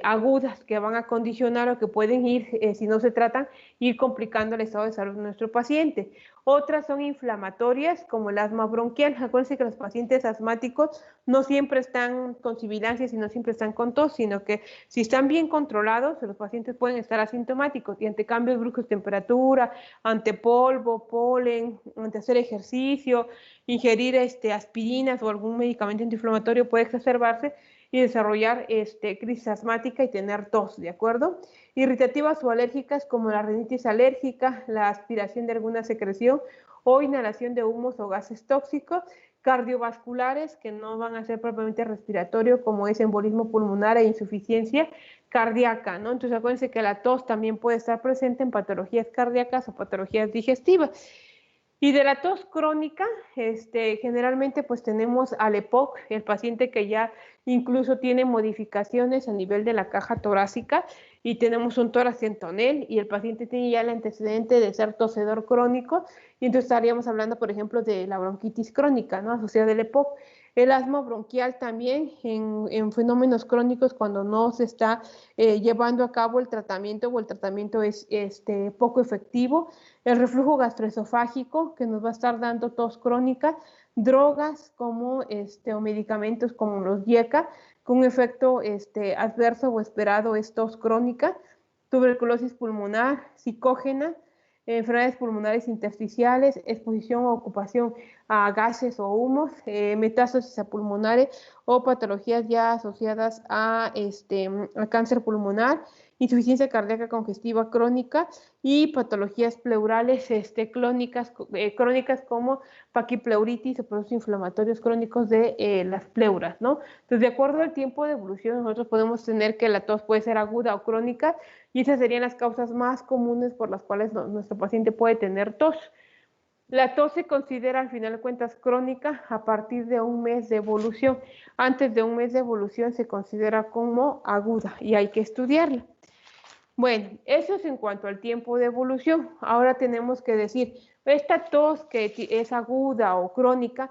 agudas que van a condicionar o que pueden ir, si no se tratan, ir complicando el estado de salud de nuestro paciente. Otras son inflamatorias, como el asma bronquial. Acuérdense que los pacientes asmáticos no siempre están con sibilancias y no siempre están con tos, sino que si están bien controlados, los pacientes pueden estar asintomáticos y ante cambios bruscos de temperatura, ante polvo, polen, ante hacer ejercicio, ingerir aspirinas o algún medicamento antiinflamatorio puede exacerbarse y desarrollar crisis asmática y tener tos, ¿de acuerdo? Irritativas o alérgicas como la rinitis alérgica, la aspiración de alguna secreción o inhalación de humos o gases tóxicos, cardiovasculares que no van a ser propiamente respiratorio como es embolismo pulmonar e insuficiencia cardíaca, ¿no? Entonces acuérdense que la tos también puede estar presente en patologías cardíacas o patologías digestivas. Y de la tos crónica, generalmente pues tenemos al EPOC, el paciente que ya incluso tiene modificaciones a nivel de la caja torácica y tenemos un tórax en tonel y el paciente tiene ya el antecedente de ser tosedor crónico y entonces estaríamos hablando, por ejemplo, de la bronquitis crónica, ¿no? Asociada al EPOC. El asma bronquial también en fenómenos crónicos cuando no se está llevando a cabo el tratamiento o el tratamiento es poco efectivo. El reflujo gastroesofágico que nos va a estar dando tos crónica, drogas como o medicamentos como los IECA con un efecto adverso o esperado es tos crónica, tuberculosis pulmonar, psicógena, enfermedades pulmonares intersticiales, exposición o ocupación a gases o humos, metástasis a pulmonares o patologías ya asociadas a cáncer pulmonar, insuficiencia cardíaca congestiva crónica y patologías pleurales crónicas como paquipleuritis o procesos inflamatorios crónicos de las pleuras, ¿no? Entonces, de acuerdo al tiempo de evolución, nosotros podemos tener que la tos puede ser aguda o crónica y esas serían las causas más comunes por las cuales nuestro paciente puede tener tos. La tos se considera al final de cuentas crónica a partir de un mes de evolución. Antes de un mes de evolución se considera como aguda y hay que estudiarla. Bueno, eso es en cuanto al tiempo de evolución. Ahora tenemos que decir, esta tos que es aguda o crónica,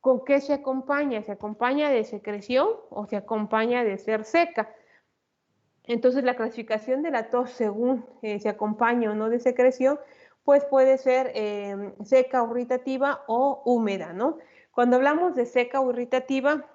¿con qué se acompaña? ¿Se acompaña de secreción o se acompaña de ser seca? Entonces, la clasificación de la tos según se acompaña o no de secreción, pues puede ser seca o irritativa o húmeda, ¿no? Cuando hablamos de seca o irritativa,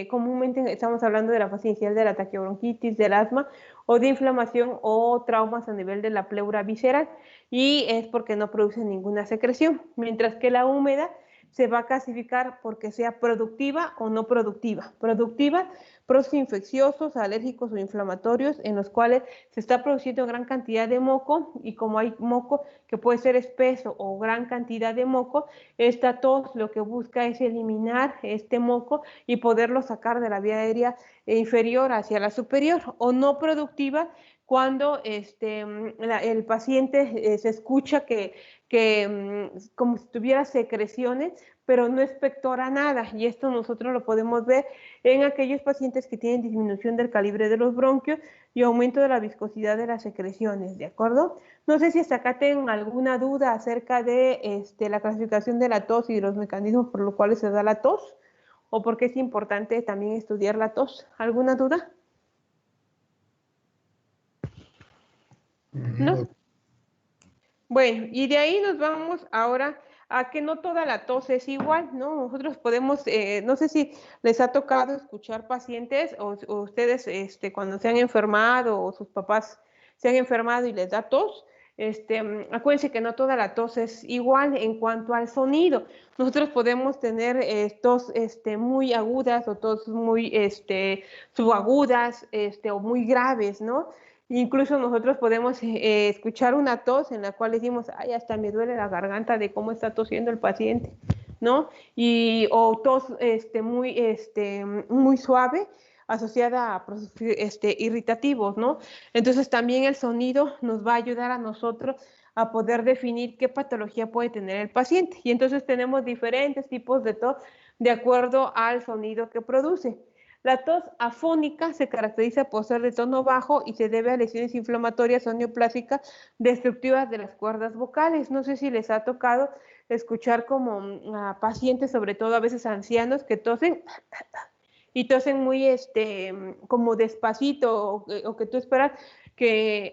comúnmente estamos hablando de la fase inicial de la taquibronquitis, del asma o de inflamación o traumas a nivel de la pleura visceral y es porque no produce ninguna secreción, mientras que la húmeda se va a clasificar porque sea productiva o no productiva. Productiva, procesos infecciosos, alérgicos o inflamatorios en los cuales se está produciendo gran cantidad de moco, y como hay moco que puede ser espeso o gran cantidad de moco, esta tos lo que busca es eliminar este moco y poderlo sacar de la vía aérea inferior hacia la superior. O no productiva, cuando el paciente se escucha que como si tuviera secreciones, pero no expectora nada, y esto nosotros lo podemos ver en aquellos pacientes que tienen disminución del calibre de los bronquios y aumento de la viscosidad de las secreciones, ¿de acuerdo? No sé si hasta acá tienen alguna duda acerca de la clasificación de la tos y de los mecanismos por los cuales se da la tos, o por qué es importante también estudiar la tos. ¿Alguna duda? ¿No? Bueno, y de ahí nos vamos ahora a que no toda la tos es igual, ¿no? Nosotros podemos, no sé si les ha tocado escuchar pacientes o ustedes cuando se han enfermado o sus papás se han enfermado y les da tos. Acuérdense que no toda la tos es igual en cuanto al sonido. Nosotros podemos tener tos muy agudas o tos muy subagudas o muy graves, ¿no? Incluso nosotros podemos escuchar una tos en la cual decimos, ay, hasta me duele la garganta de cómo está tosiendo el paciente, ¿no? O tos muy suave asociada a procesos irritativos, ¿no? Entonces también el sonido nos va a ayudar a nosotros a poder definir qué patología puede tener el paciente. Y entonces tenemos diferentes tipos de tos de acuerdo al sonido que produce. La tos afónica se caracteriza por ser de tono bajo y se debe a lesiones inflamatorias o neoplásicas destructivas de las cuerdas vocales. No sé si les ha tocado escuchar como a pacientes, sobre todo a veces ancianos, que tosen y tosen muy como despacito, o que tú esperas que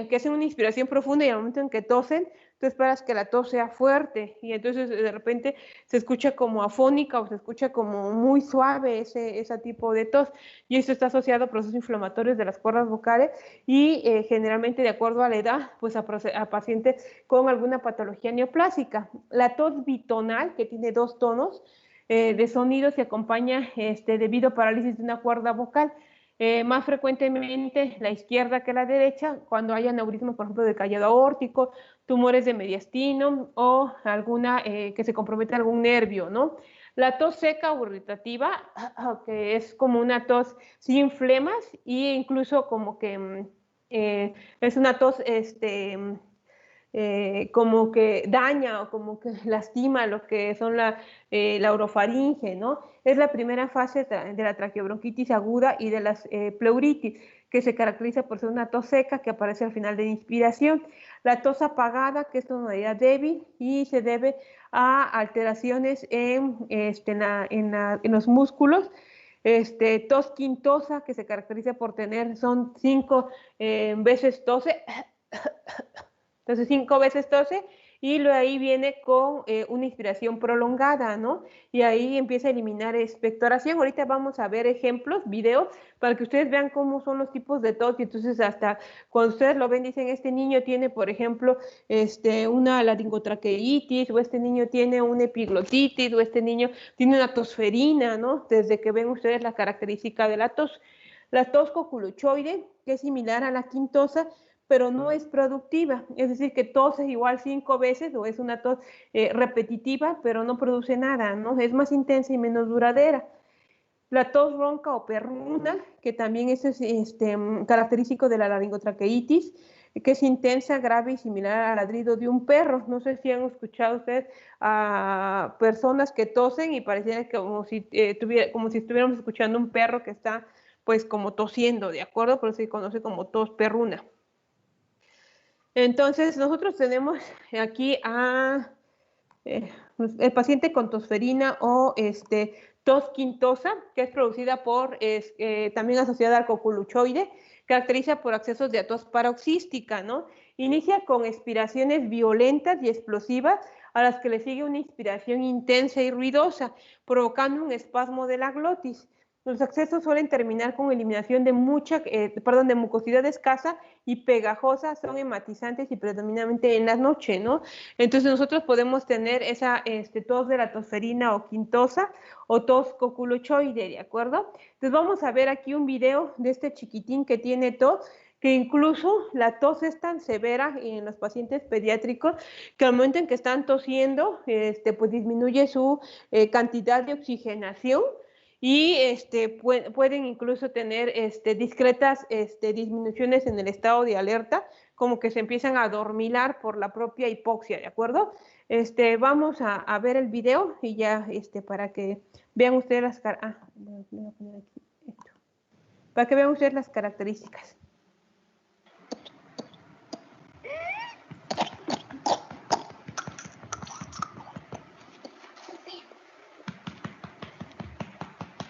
que hacen una inspiración profunda, y al momento en que tosen, tú esperas que la tos sea fuerte, y entonces de repente se escucha como afónica o se escucha como muy suave ese tipo de tos, y esto está asociado a procesos inflamatorios de las cuerdas vocales y generalmente, de acuerdo a la edad, pues a pacientes con alguna patología neoplásica. La tos bitonal, que tiene dos tonos de sonido, se acompaña debido a parálisis de una cuerda vocal. Más frecuentemente la izquierda que la derecha, cuando hay aneurisma, por ejemplo, de callado aórtico, tumores de mediastino o alguna que se compromete algún nervio, ¿no? La tos seca o irritativa, que es como una tos sin flemas e incluso como que es una tos como que daña o como que lastima lo que son la orofaringe, ¿no? Es la primera fase de la traqueobronquitis aguda y de las pleuritis, que se caracteriza por ser una tos seca que aparece al final de la inspiración. La tos apagada, que es tonalidad débil y se debe a alteraciones en los músculos. Tos quintosa, que se caracteriza por son 5 veces tose. Entonces 5 veces tose y luego ahí viene con una inspiración prolongada, ¿no? Y ahí empieza a eliminar expectoración. Ahorita vamos a ver ejemplos, videos, para que ustedes vean cómo son los tipos de tos, y entonces hasta cuando ustedes lo ven dicen, este niño tiene, por ejemplo, una laringotraqueitis, o este niño tiene una epiglotitis, o este niño tiene una tosferina, ¿no? Desde que ven ustedes la característica de la tos. La tos coculuchoide, que es similar a la quintosa, pero no es productiva, es decir, que tose igual 5 veces, o es una tos repetitiva, pero no produce nada, ¿no? Es más intensa y menos duradera. La tos ronca o perruna, que también es característico de la laringotraqueitis, que es intensa, grave y similar al ladrido de un perro. No sé si han escuchado ustedes a personas que tosen y pareciera como si estuviéramos escuchando un perro que está pues como tosiendo, ¿de acuerdo? Por eso se conoce como tos perruna. Entonces, nosotros tenemos aquí el paciente con tosferina o tos quintosa, que es producida por, también asociada al coculuchoide, caracteriza por accesos de tos paroxística, ¿no? Inicia con expiraciones violentas y explosivas, a las que le sigue una inspiración intensa y ruidosa, provocando un espasmo de la glotis. Los accesos suelen terminar con eliminación de de mucosidad escasa y pegajosa, son hematizantes y predominantemente en la noche, ¿no? Entonces nosotros podemos tener esa tos de la tosferina o quintosa o tos coculochoide, ¿de acuerdo? Entonces vamos a ver aquí un video de este chiquitín que tiene tos, que incluso la tos es tan severa en los pacientes pediátricos que al momento en que están tosiendo, pues disminuye su cantidad de oxigenación y pueden incluso tener discretas disminuciones en el estado de alerta, como que se empiezan a adormilar por la propia hipoxia, ¿de acuerdo? Vamos a ver el video y ya para que vean ustedes para que vean ustedes las características.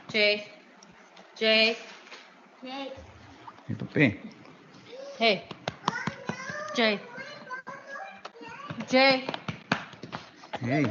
Jake. Jake. Hey, papi. Hey. Jake. Jake. Hey.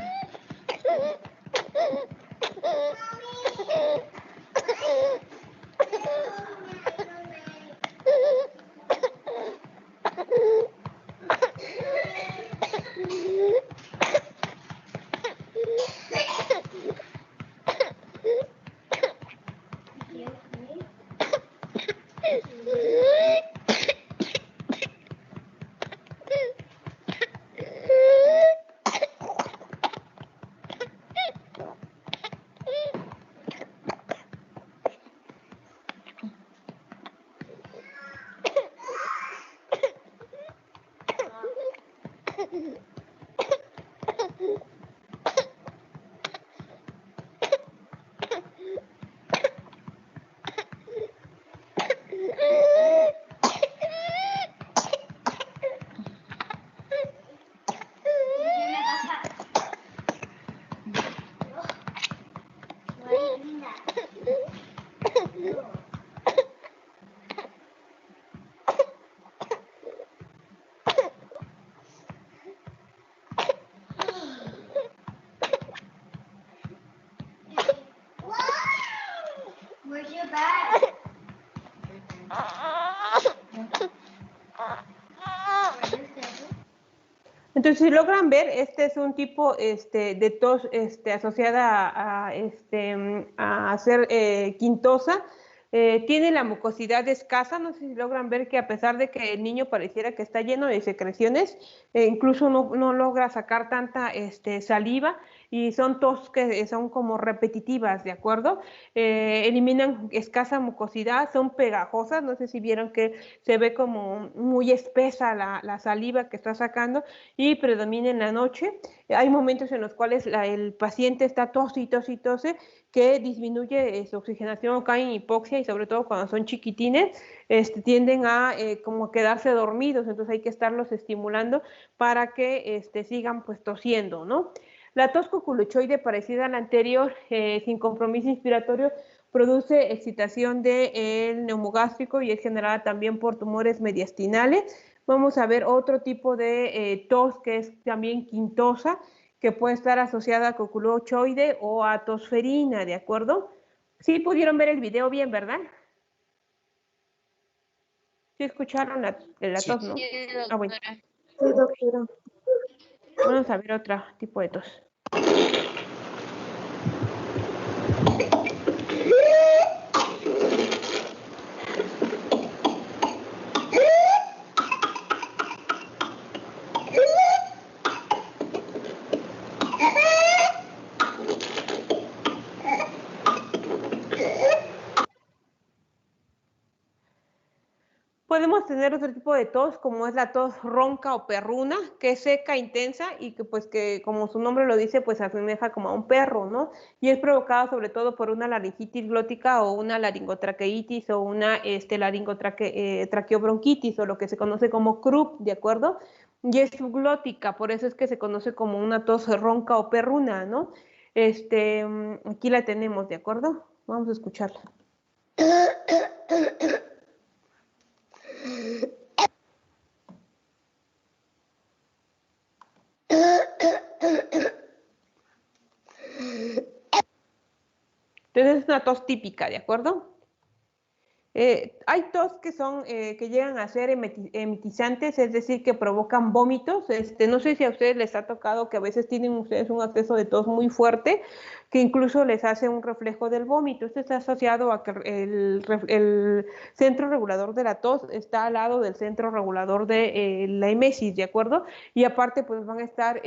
Where's your bag? Entonces, si logran ver, este es un tipo de tos asociada a ser quintosa. Tiene la mucosidad escasa, no sé si logran ver que a pesar de que el niño pareciera que está lleno de secreciones, incluso no logra sacar tanta saliva y son tos que son como repetitivas, ¿de acuerdo? Eliminan escasa mucosidad, son pegajosas, no sé si vieron que se ve como muy espesa la saliva que está sacando y predomina en la noche. Hay momentos en los cuales el paciente está tose y tose y tose, que disminuye su oxigenación o cae en hipoxia y sobre todo cuando son chiquitines, tienden a como quedarse dormidos, entonces hay que estarlos estimulando para que sigan pues tosiendo, ¿no? La tos coculochoide parecida a la anterior, sin compromiso inspiratorio, produce excitación del neumogástrico y es generada también por tumores mediastinales. Vamos a ver otro tipo de tos que es también quintosa, que puede estar asociada a coculochoide o a tosferina, ¿de acuerdo? Sí pudieron ver el video bien, ¿verdad? Sí escucharon la tos, ¿no? Sí, Ah, bueno. doctora. Sí, doctora. Vamos a ver otro tipo de tos. Podemos tener otro tipo de tos, como es la tos ronca o perruna, que es seca, intensa y que pues que como su nombre lo dice, pues asemeja como a un perro, ¿no? Y es provocada sobre todo por una laringitis glótica o una laringotraqueitis o una traqueobronquitis o lo que se conoce como croup, ¿de acuerdo? Y es subglótica, por eso es que se conoce como una tos ronca o perruna, ¿no? Aquí la tenemos, ¿de acuerdo? Vamos a escucharla. Entonces es una tos típica, ¿de acuerdo? Hay tos que son, que llegan a ser emitizantes, es decir, que provocan vómitos. No sé si a ustedes les ha tocado que a veces tienen ustedes un acceso de tos muy fuerte, que incluso les hace un reflejo del vómito. Esto está asociado a que el centro regulador de la tos está al lado del centro regulador de la emesis, ¿de acuerdo? Y aparte, pues van a estar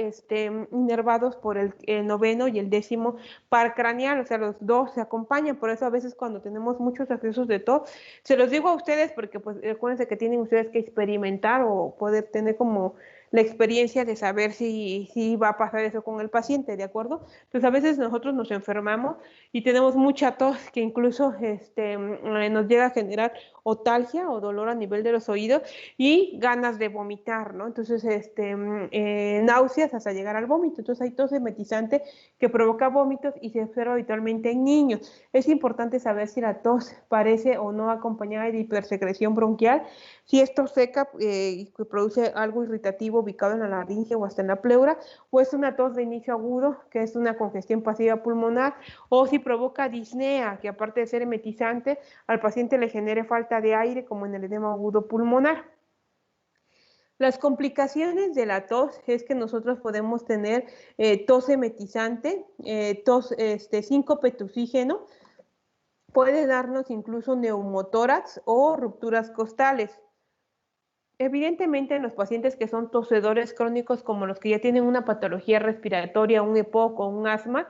inervados por el noveno y el décimo par craneal, o sea, los dos se acompañan. Por eso a veces cuando tenemos muchos accesos de tos, se los digo a ustedes porque pues acuérdense que tienen ustedes que experimentar o poder tener como la experiencia de saber si va a pasar eso con el paciente, ¿de acuerdo? Entonces a veces nosotros nos enfermamos y tenemos mucha tos que incluso nos llega a generar otalgia o dolor a nivel de los oídos y ganas de vomitar, ¿no? Entonces, náuseas hasta llegar al vómito. Entonces hay tos emetizante que provoca vómitos y se observa habitualmente en niños. Es importante saber si la tos parece o no acompañada de hipersecreción bronquial, si es tos seca y que produce algo irritativo ubicado en la laringe o hasta en la pleura, o es una tos de inicio agudo, que es una congestión pasiva pulmonar, o si provoca disnea, que aparte de ser emetizante, al paciente le genere falta de aire, como en el edema agudo pulmonar. Las complicaciones de la tos es que nosotros podemos tener tos emetizante, tos síncope tusígeno, puede darnos incluso neumotórax o rupturas costales. Evidentemente, en los pacientes que son tosedores crónicos, como los que ya tienen una patología respiratoria, un EPOC o un asma,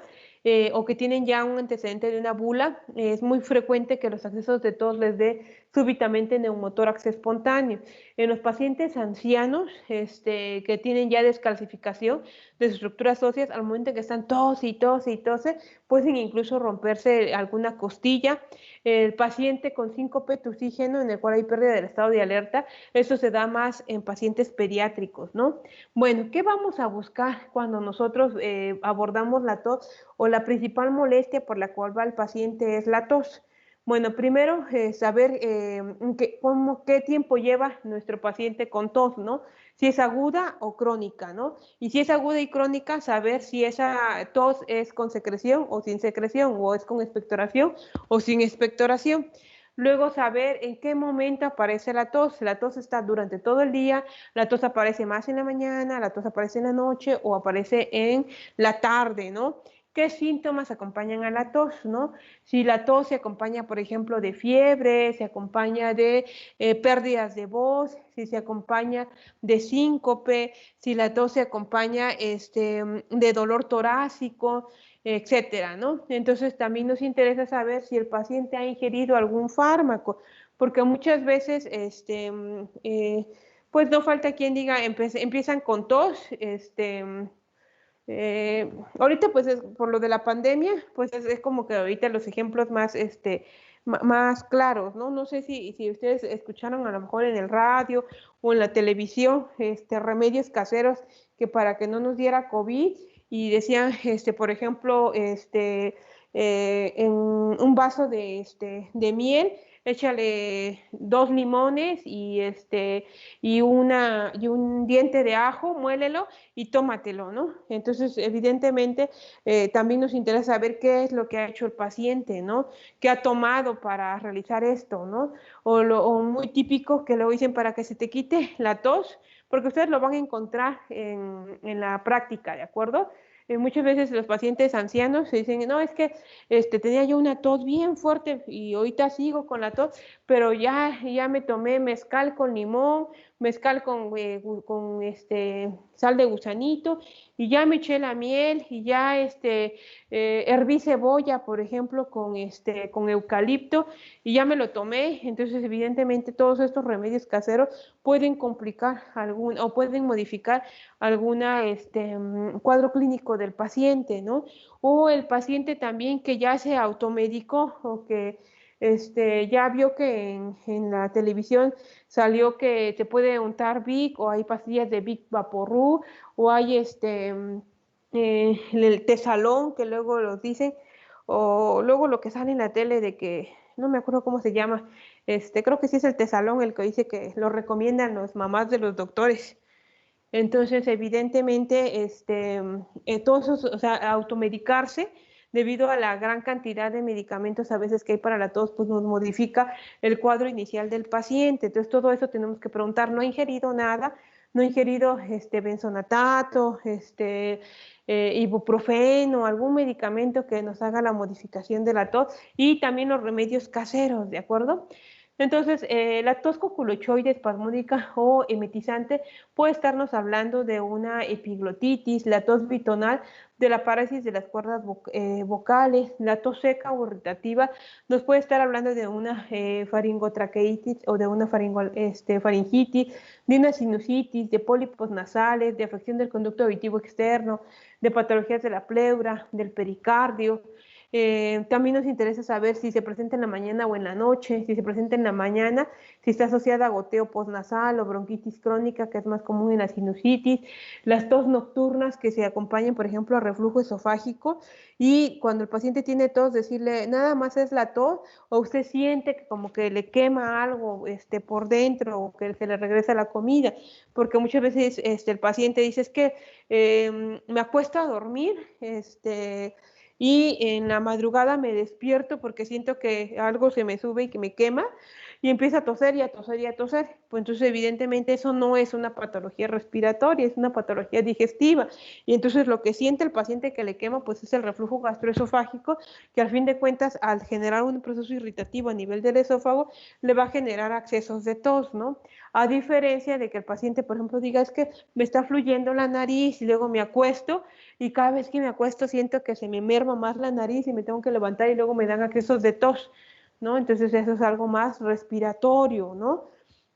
o que tienen ya un antecedente de una bula, es muy frecuente que los accesos de tos les dé súbitamente neumotórax espontáneo. En los pacientes ancianos que tienen ya descalcificación de sus estructuras óseas, al momento en que están tos y tos y tose, pueden incluso romperse alguna costilla. El paciente con síncope tusígeno, en el cual hay pérdida del estado de alerta, eso se da más en pacientes pediátricos, ¿no? Bueno, ¿qué vamos a buscar cuando nosotros abordamos la tos o la principal molestia por la cual va el paciente es la tos? Bueno, primero saber qué tiempo lleva nuestro paciente con tos, ¿no? Si es aguda o crónica, ¿no? Y si es aguda y crónica, saber si esa tos es con secreción o sin secreción, o es con expectoración o sin expectoración. Luego saber en qué momento aparece la tos. La tos está durante todo el día, la tos aparece más en la mañana, la tos aparece en la noche o aparece en la tarde, ¿no? ¿Qué síntomas acompañan a la tos, no? Si la tos se acompaña, por ejemplo, de fiebre, se acompaña de pérdidas de voz, si se acompaña de síncope, si la tos se acompaña de dolor torácico, etcétera, ¿no? Entonces también nos interesa saber si el paciente ha ingerido algún fármaco, porque muchas veces, pues no falta quien diga, empiezan con tos, ahorita pues por lo de la pandemia, pues es como que ahorita los ejemplos más, más claros, ¿no? No sé si ustedes escucharon a lo mejor en el radio o en la televisión, remedios caseros que para que no nos diera COVID y decían, por ejemplo, en un vaso de miel, échale 2 limones y un diente de ajo, muélelo y tómatelo, ¿no? Entonces, evidentemente, también nos interesa saber qué es lo que ha hecho el paciente, ¿no? ¿Qué ha tomado para realizar esto, ¿no? O muy típico que lo dicen para que se te quite la tos, porque ustedes lo van a encontrar en la práctica, ¿de acuerdo? Muchas veces los pacientes ancianos se dicen, no, es que tenía yo una tos bien fuerte y ahorita sigo con la tos, pero ya me tomé mezcal con limón, mezcal con sal de gusanito y ya me eché la miel y ya herví cebolla, por ejemplo, con eucalipto y ya me lo tomé. Entonces, evidentemente, todos estos remedios caseros pueden complicar o pueden modificar alguna cuadro clínico del paciente, ¿no? O el paciente también que ya se automedicó o que ya vio que en la televisión salió que te puede untar Vic o hay pastillas de Vic Vaporru o hay el Tesalón que luego los dicen o luego lo que sale en la tele de que no me acuerdo cómo se llama, creo que sí es el Tesalón el que dice que lo recomiendan los mamás de los doctores. Entonces, evidentemente, todos esos, o sea, automedicarse debido a la gran cantidad de medicamentos a veces que hay para la tos, pues nos modifica el cuadro inicial del paciente. Entonces todo eso tenemos que preguntar, ¿no ha ingerido nada? ¿No ha ingerido benzonatato, ibuprofeno, algún medicamento que nos haga la modificación de la tos? Y también los remedios caseros, ¿de acuerdo? Entonces, la tos coculochoide espasmódica o emetizante puede estarnos hablando de una epiglotitis, la tos bitonal, de la parálisis de las cuerdas vocales, la tos seca o irritativa, nos puede estar hablando de una faringotraqueitis o de una faringitis, de una sinusitis, de pólipos nasales, de afección del conducto auditivo externo, de patologías de la pleura, del pericardio. También nos interesa saber si se presenta en la mañana o en la noche. Si se presenta en la mañana, si está asociada a goteo postnasal o bronquitis crónica, que es más común en la sinusitis, las tos nocturnas que se acompañan, por ejemplo, a reflujo esofágico, y cuando el paciente tiene tos, decirle, nada más es la tos, o usted siente que como que le quema algo por dentro, o que se le regresa la comida, porque muchas veces el paciente dice, es que me acuesto a dormir, y en la madrugada me despierto porque siento que algo se me sube y que me quema, y empieza a toser y a toser y a toser. Pues entonces evidentemente eso no es una patología respiratoria, es una patología digestiva, y entonces lo que siente el paciente que le quema pues es el reflujo gastroesofágico, que al fin de cuentas, al generar un proceso irritativo a nivel del esófago, le va a generar accesos de tos, ¿no? A diferencia de que el paciente, por ejemplo, diga, es que me está fluyendo la nariz y luego me acuesto, y cada vez que me acuesto siento que se me merma más la nariz y me tengo que levantar y luego me dan accesos de tos, ¿no? Entonces eso es algo más respiratorio, ¿no?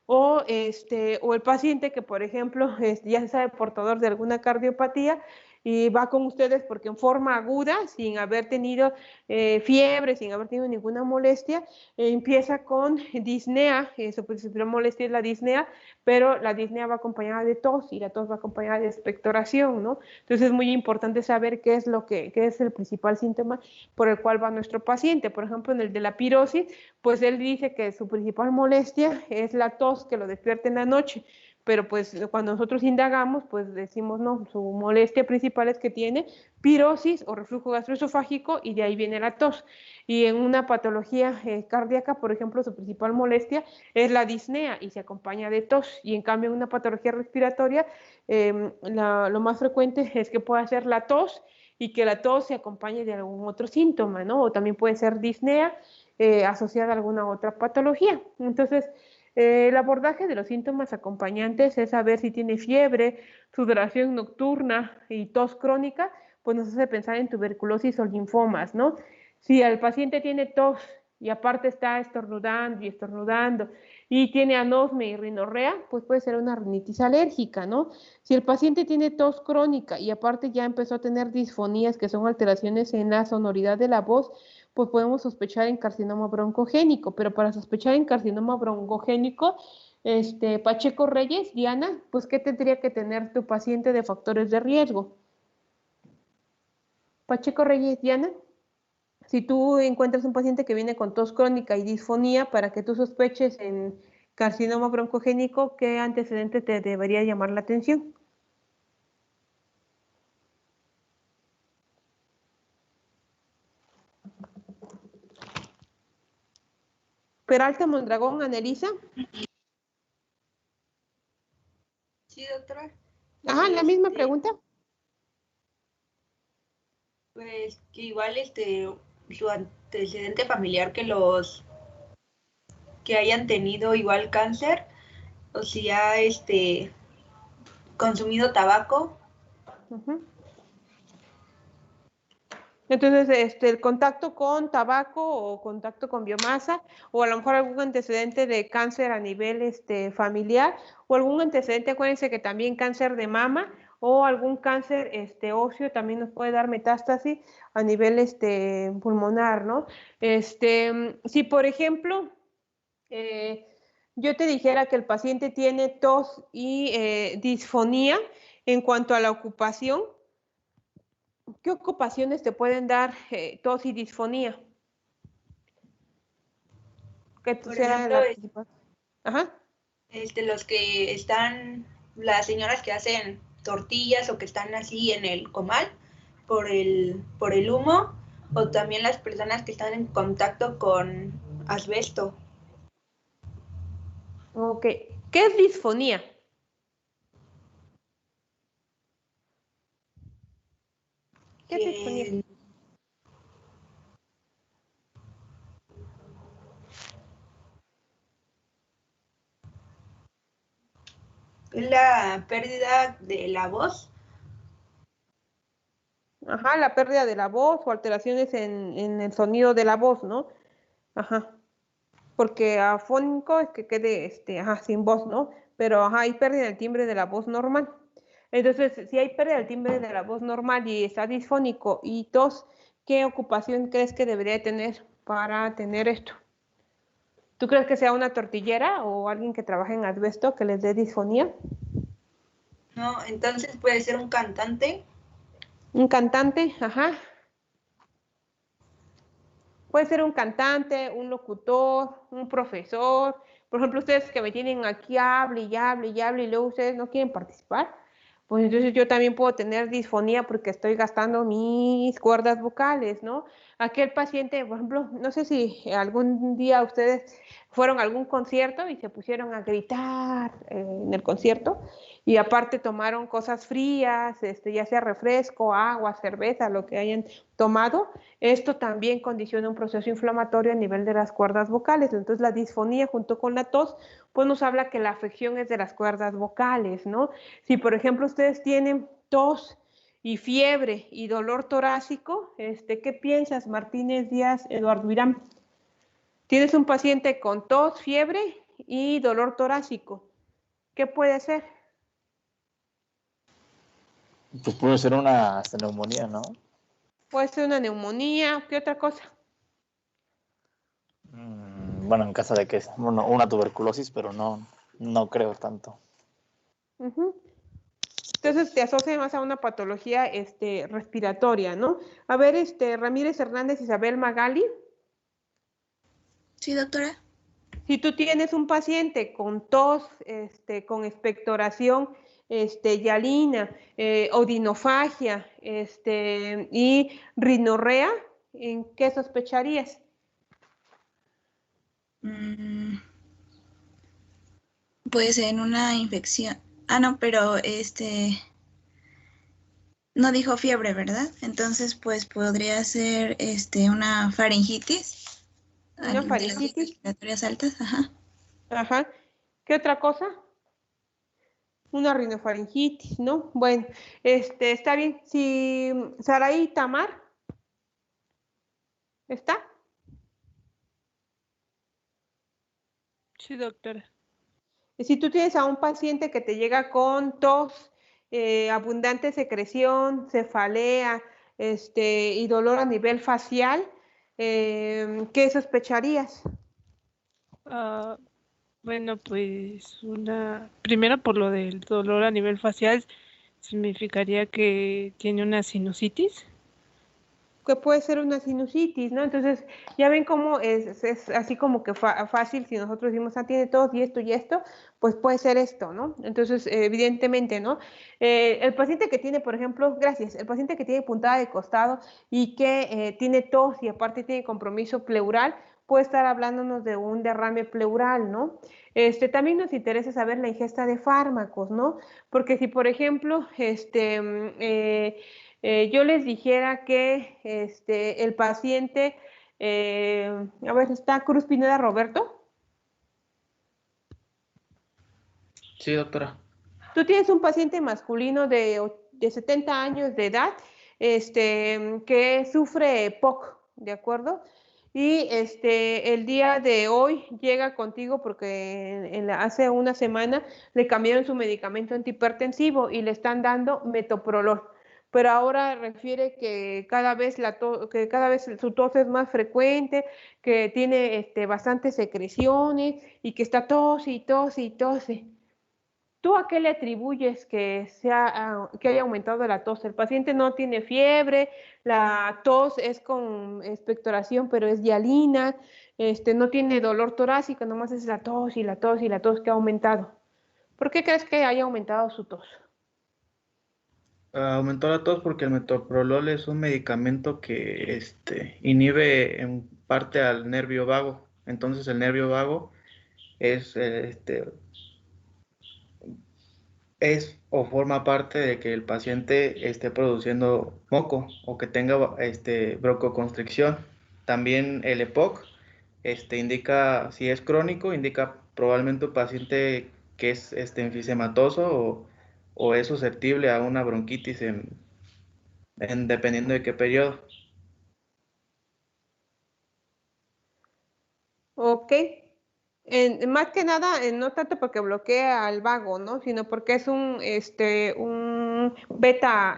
O el paciente que, por ejemplo, ya se sabe portador de alguna cardiopatía y va con ustedes porque en forma aguda, sin haber tenido fiebre, sin haber tenido ninguna molestia, empieza con disnea, su principal molestia es la disnea, pero la disnea va acompañada de tos y la tos va acompañada de expectoración, ¿no? Entonces es muy importante saber qué es el principal síntoma por el cual va nuestro paciente. Por ejemplo, en el de la pirosis, pues él dice que su principal molestia es la tos que lo despierta en la noche, pero pues cuando nosotros indagamos, pues decimos, no, su molestia principal es que tiene pirosis o reflujo gastroesofágico y de ahí viene la tos. Y en una patología cardíaca, por ejemplo, su principal molestia es la disnea y se acompaña de tos. Y en cambio, en una patología respiratoria, lo más frecuente es que pueda ser la tos y que la tos se acompañe de algún otro síntoma, ¿no? O también puede ser disnea asociada a alguna otra patología. Entonces, el abordaje de los síntomas acompañantes es saber si tiene fiebre, sudoración nocturna y tos crónica, pues nos hace pensar en tuberculosis o linfomas, ¿no? Si el paciente tiene tos y aparte está estornudando y tiene anosmia y rinorrea, pues puede ser una rinitis alérgica, ¿no? Si el paciente tiene tos crónica y aparte ya empezó a tener disfonías, que son alteraciones en la sonoridad de la voz, pues podemos sospechar en carcinoma broncogénico, pero para sospechar en carcinoma broncogénico, Pacheco Reyes, Diana, pues ¿qué tendría que tener tu paciente de factores de riesgo? Pacheco Reyes, Diana, si tú encuentras un paciente que viene con tos crónica y disfonía, para que tú sospeches en carcinoma broncogénico, ¿qué antecedente te debería llamar la atención? Peralta Mondragón, Anelisa. Sí, doctora. Ajá, la misma pregunta. Pues que igual su antecedente familiar que hayan tenido igual cáncer, o si ha consumido tabaco. Uh-huh. Entonces, el contacto con tabaco o contacto con biomasa, o a lo mejor algún antecedente de cáncer a nivel familiar, o algún antecedente, acuérdense que también cáncer de mama o algún cáncer óseo también nos puede dar metástasis a nivel pulmonar, ¿no? Si por ejemplo yo te dijera que el paciente tiene tos y disfonía en cuanto a la ocupación, ¿qué ocupaciones te pueden dar tos y disfonía? Que Por sea ejemplo, la principal. Ajá. Los que están, las señoras que hacen tortillas o que están así en el comal por el humo, o también las personas que están en contacto con asbesto. Ok. ¿Qué es disfonía? ¿Qué es disfonía? Que es la pérdida de la voz. Ajá, la pérdida de la voz o alteraciones en el sonido de la voz, ¿no? Ajá. Porque afónico es que quede sin voz, ¿no? Pero ajá, hay pérdida del timbre de la voz normal. Entonces, si hay pérdida del timbre de la voz normal y está disfónico y tos, ¿qué ocupación crees que debería tener para tener esto? ¿Tú crees que sea una tortillera o alguien que trabaje en asbesto que les dé disfonía? No, entonces puede ser un cantante. ¿Un cantante? Ajá. Puede ser un cantante, un locutor, un profesor. Por ejemplo, ustedes que me tienen aquí, hable y hable y hable y luego ustedes no quieren participar. Pues entonces yo también puedo tener disfonía porque estoy gastando mis cuerdas vocales, ¿no? Aquel paciente, por ejemplo, no sé si algún día ustedes fueron a algún concierto y se pusieron a gritar en el concierto y aparte tomaron cosas frías, ya sea refresco, agua, cerveza, lo que hayan tomado. Esto también condiciona un proceso inflamatorio a nivel de las cuerdas vocales. Entonces la disfonía junto con la tos, pues nos habla que la afección es de las cuerdas vocales, ¿no? Si por ejemplo ustedes tienen tos y fiebre y dolor torácico, ¿qué piensas, Martínez Díaz, Eduardo Irán? Tienes un paciente con tos, fiebre y dolor torácico. ¿Qué puede ser? Pues puede ser una neumonía, ¿no? Puede ser una neumonía, ¿qué otra cosa? Bueno, en caso de que es una tuberculosis, pero no creo tanto. Uh-huh. Entonces te asocia más a una patología respiratoria, ¿no? A ver, Ramírez Hernández, Isabel Magali. Sí, doctora. Si tú tienes un paciente con tos, con expectoración, hialina, odinofagia, y rinorrea, ¿en qué sospecharías? Pues en una infección. Ah, no, pero no dijo fiebre, ¿verdad? Entonces, pues podría ser una faringitis. Una De las vías faringitis. respiratorias altas, ajá. Ajá. ¿Qué otra cosa? Una rinofaringitis, ¿no? Bueno, está bien. Si Saraí Tamar, ¿está? Sí, doctora. Si tú tienes a un paciente que te llega con tos, abundante secreción, cefalea, y dolor a nivel facial, ¿qué sospecharías? Bueno, pues primero por lo del dolor a nivel facial, significaría que tiene una sinusitis. Que puede ser una sinusitis, ¿no? Entonces, ya ven cómo es así como que fácil si nosotros decimos, tiene tos y esto, pues puede ser esto, ¿no? Entonces, evidentemente, ¿no? El paciente que tiene, por ejemplo, el paciente que tiene puntada de costado y que tiene tos y aparte tiene compromiso pleural, puede estar hablándonos de un derrame pleural, ¿no? También nos interesa saber la ingesta de fármacos, ¿no? Porque si, por ejemplo, yo les dijera que el paciente, a ver, ¿está Cruz Pineda Roberto? Sí, doctora. Tú tienes un paciente masculino de 70 años de edad, que sufre POC, ¿de acuerdo? Y el día de hoy llega contigo porque hace una semana le cambiaron su medicamento antihipertensivo y le están dando metoprolol. Pero ahora refiere que cada vez su tos es más frecuente, que tiene bastantes secreciones y que está tose y tose y tose. ¿Tú a qué le atribuyes que haya aumentado la tos? El paciente no tiene fiebre, la tos es con expectoración, pero es hialina, no tiene dolor torácico, nomás es la tos y la tos y la tos que ha aumentado. ¿Por qué crees que haya aumentado su tos? Aumentó la tos porque el metoprolol es un medicamento que inhibe en parte al nervio vago. Entonces el nervio vago es, es o forma parte de que el paciente esté produciendo moco o que tenga broncoconstricción. También el EPOC indica, si es crónico, indica probablemente un paciente que es enfisematoso o es susceptible a una bronquitis dependiendo de qué periodo. Ok. Más que nada, no tanto porque bloquea al vago, ¿no? Sino porque es un beta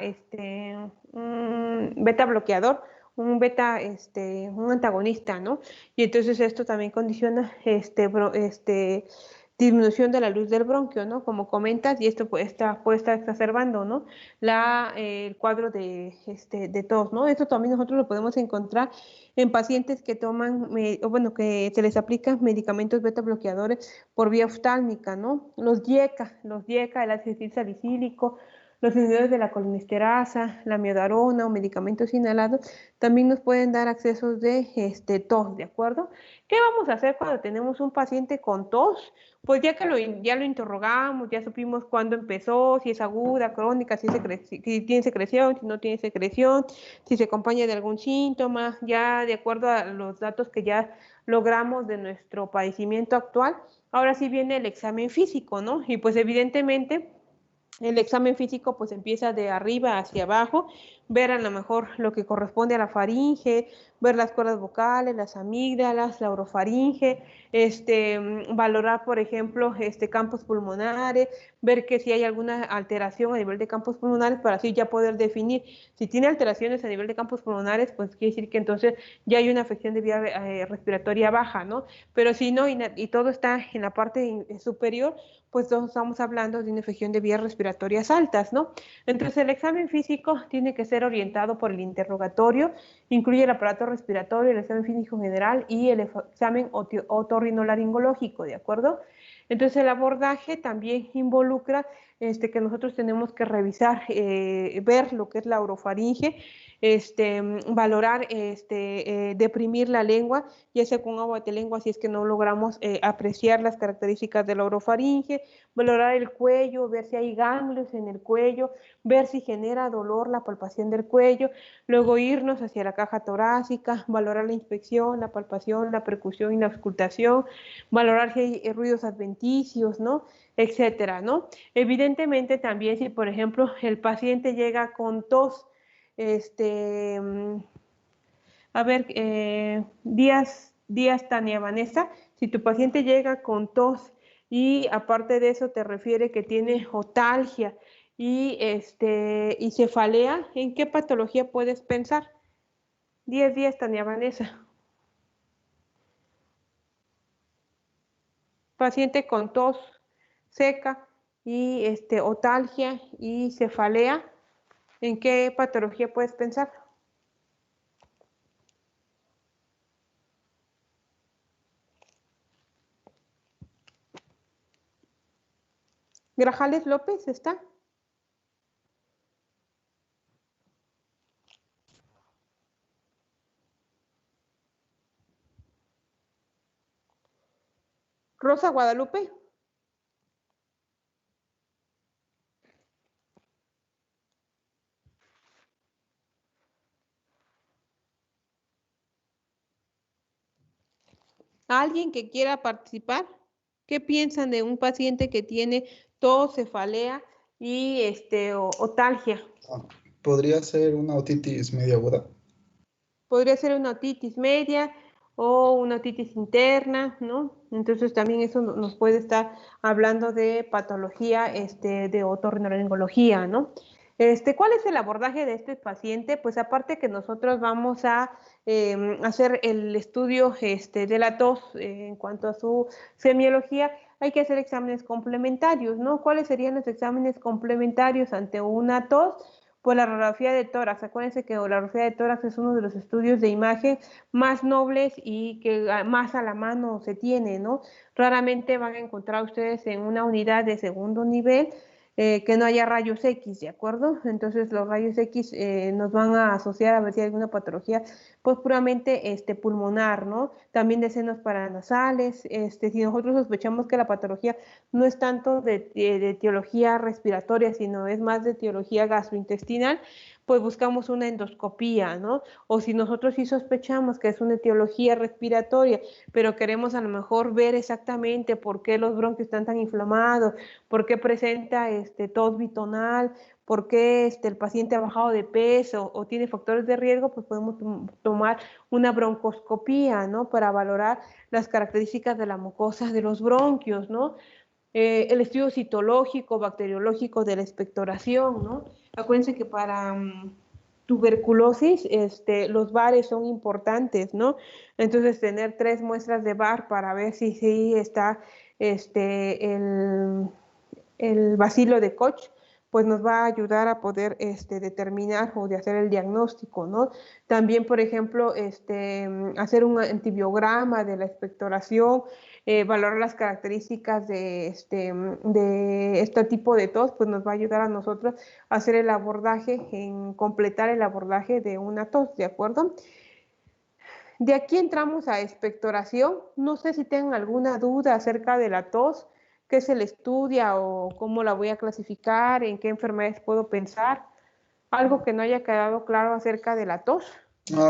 bloqueador, un antagonista, ¿no? Y entonces esto también condiciona disminución de la luz del bronquio, ¿no? Como comentas, y esto puede estar exacerbando, ¿no? El cuadro de tos, ¿no? Esto también nosotros lo podemos encontrar en pacientes que toman, o bueno, que se les aplican medicamentos beta bloqueadores por vía oftálmica, ¿no? Los DIECA, el ácido salicílico, los inhibidores de la colinesterasa, la miodarona o medicamentos inhalados, también nos pueden dar accesos de tos, ¿de acuerdo? ¿Qué vamos a hacer cuando tenemos un paciente con tos? Pues ya lo interrogamos, ya supimos cuándo empezó, si es aguda, crónica, si tiene secreción, si no tiene secreción, si se acompaña de algún síntoma, ya de acuerdo a los datos que ya logramos de nuestro padecimiento actual. Ahora sí viene el examen físico, ¿no? Y pues evidentemente el examen físico pues empieza de arriba hacia abajo, ver a lo mejor lo que corresponde a la faringe, ver las cuerdas vocales, las amígdalas, la orofaringe, valorar, por ejemplo, campos pulmonares, ver que si hay alguna alteración a nivel de campos pulmonares para así ya poder definir. Si tiene alteraciones a nivel de campos pulmonares, pues quiere decir que entonces ya hay una afección de vía respiratoria baja, ¿no? Pero si no, y todo está en la parte superior, pues estamos hablando de una infección de vías respiratorias altas, ¿no? Entonces el examen físico tiene que ser orientado por el interrogatorio, incluye el aparato respiratorio, el examen físico general y el examen otorrinolaringológico, ¿de acuerdo? Entonces el abordaje también involucra que nosotros tenemos que revisar, ver lo que es la orofaringe, valorar, deprimir la lengua, ya sea con agua de lengua si es que no logramos apreciar las características de la orofaringe, valorar el cuello, ver si hay ganglios en el cuello, ver si genera dolor la palpación del cuello, luego irnos hacia la caja torácica, valorar la inspección, la palpación, la percusión y la auscultación, valorar si hay ruidos adventicios, ¿no? Etcétera, ¿no? Evidentemente también si, por ejemplo, el paciente llega con tos, a ver, Díaz Tania Vanessa, si tu paciente llega con tos y aparte de eso te refiere que tiene otalgia y cefalea, ¿en qué patología puedes pensar? 10 días, Tania Vanessa. Paciente con tos seca y otalgia y cefalea, ¿en qué patología puedes pensar? Grajales López, ¿está? Rosa Guadalupe. ¿Alguien que quiera participar? ¿Qué piensan de un paciente que tiene tos, cefalea y otalgia? ¿Podría ser una otitis media aguda? Podría ser una otitis media o una otitis interna, ¿no? Entonces también eso nos puede estar hablando de patología de otorrinolaringología, ¿no? ¿Cuál es el abordaje de este paciente? Pues aparte que nosotros vamos a hacer el estudio de la tos en cuanto a su semiología, hay que hacer exámenes complementarios, ¿no? ¿Cuáles serían los exámenes complementarios ante una tos? Pues la radiografía de tórax. Acuérdense que la radiografía de tórax es uno de los estudios de imagen más nobles y que más a la mano se tiene, ¿no? Raramente van a encontrar ustedes en una unidad de segundo nivel que no haya rayos X, ¿de acuerdo? Entonces los rayos X nos van a asociar a ver si hay alguna patología, pues puramente pulmonar, ¿no? También de senos paranasales, si nosotros sospechamos que la patología no es tanto de etiología respiratoria, sino es más de etiología gastrointestinal, pues buscamos una endoscopía, ¿no? O si nosotros sí sospechamos que es una etiología respiratoria, pero queremos a lo mejor ver exactamente por qué los bronquios están tan inflamados, por qué presenta tos bitonal, por qué el paciente ha bajado de peso o tiene factores de riesgo, pues podemos tomar una broncoscopía, ¿no? Para valorar las características de la mucosa de los bronquios, ¿no? El estudio citológico, bacteriológico de la expectoración, ¿no? Acuérdense que para tuberculosis, los bares son importantes, ¿no? Entonces, tener 3 muestras de bar para ver si está el bacilo de Koch, pues nos va a ayudar a poder determinar o de hacer el diagnóstico, ¿no? También, por ejemplo, hacer un antibiograma de la expectoración, valorar las características de este tipo de tos, pues nos va a ayudar a nosotros a hacer el abordaje, en completar el abordaje de una tos, ¿de acuerdo? De aquí entramos a expectoración. No sé si tengan alguna duda acerca de la tos, qué se le estudia o cómo la voy a clasificar, en qué enfermedades puedo pensar. Algo que no haya quedado claro acerca de la tos.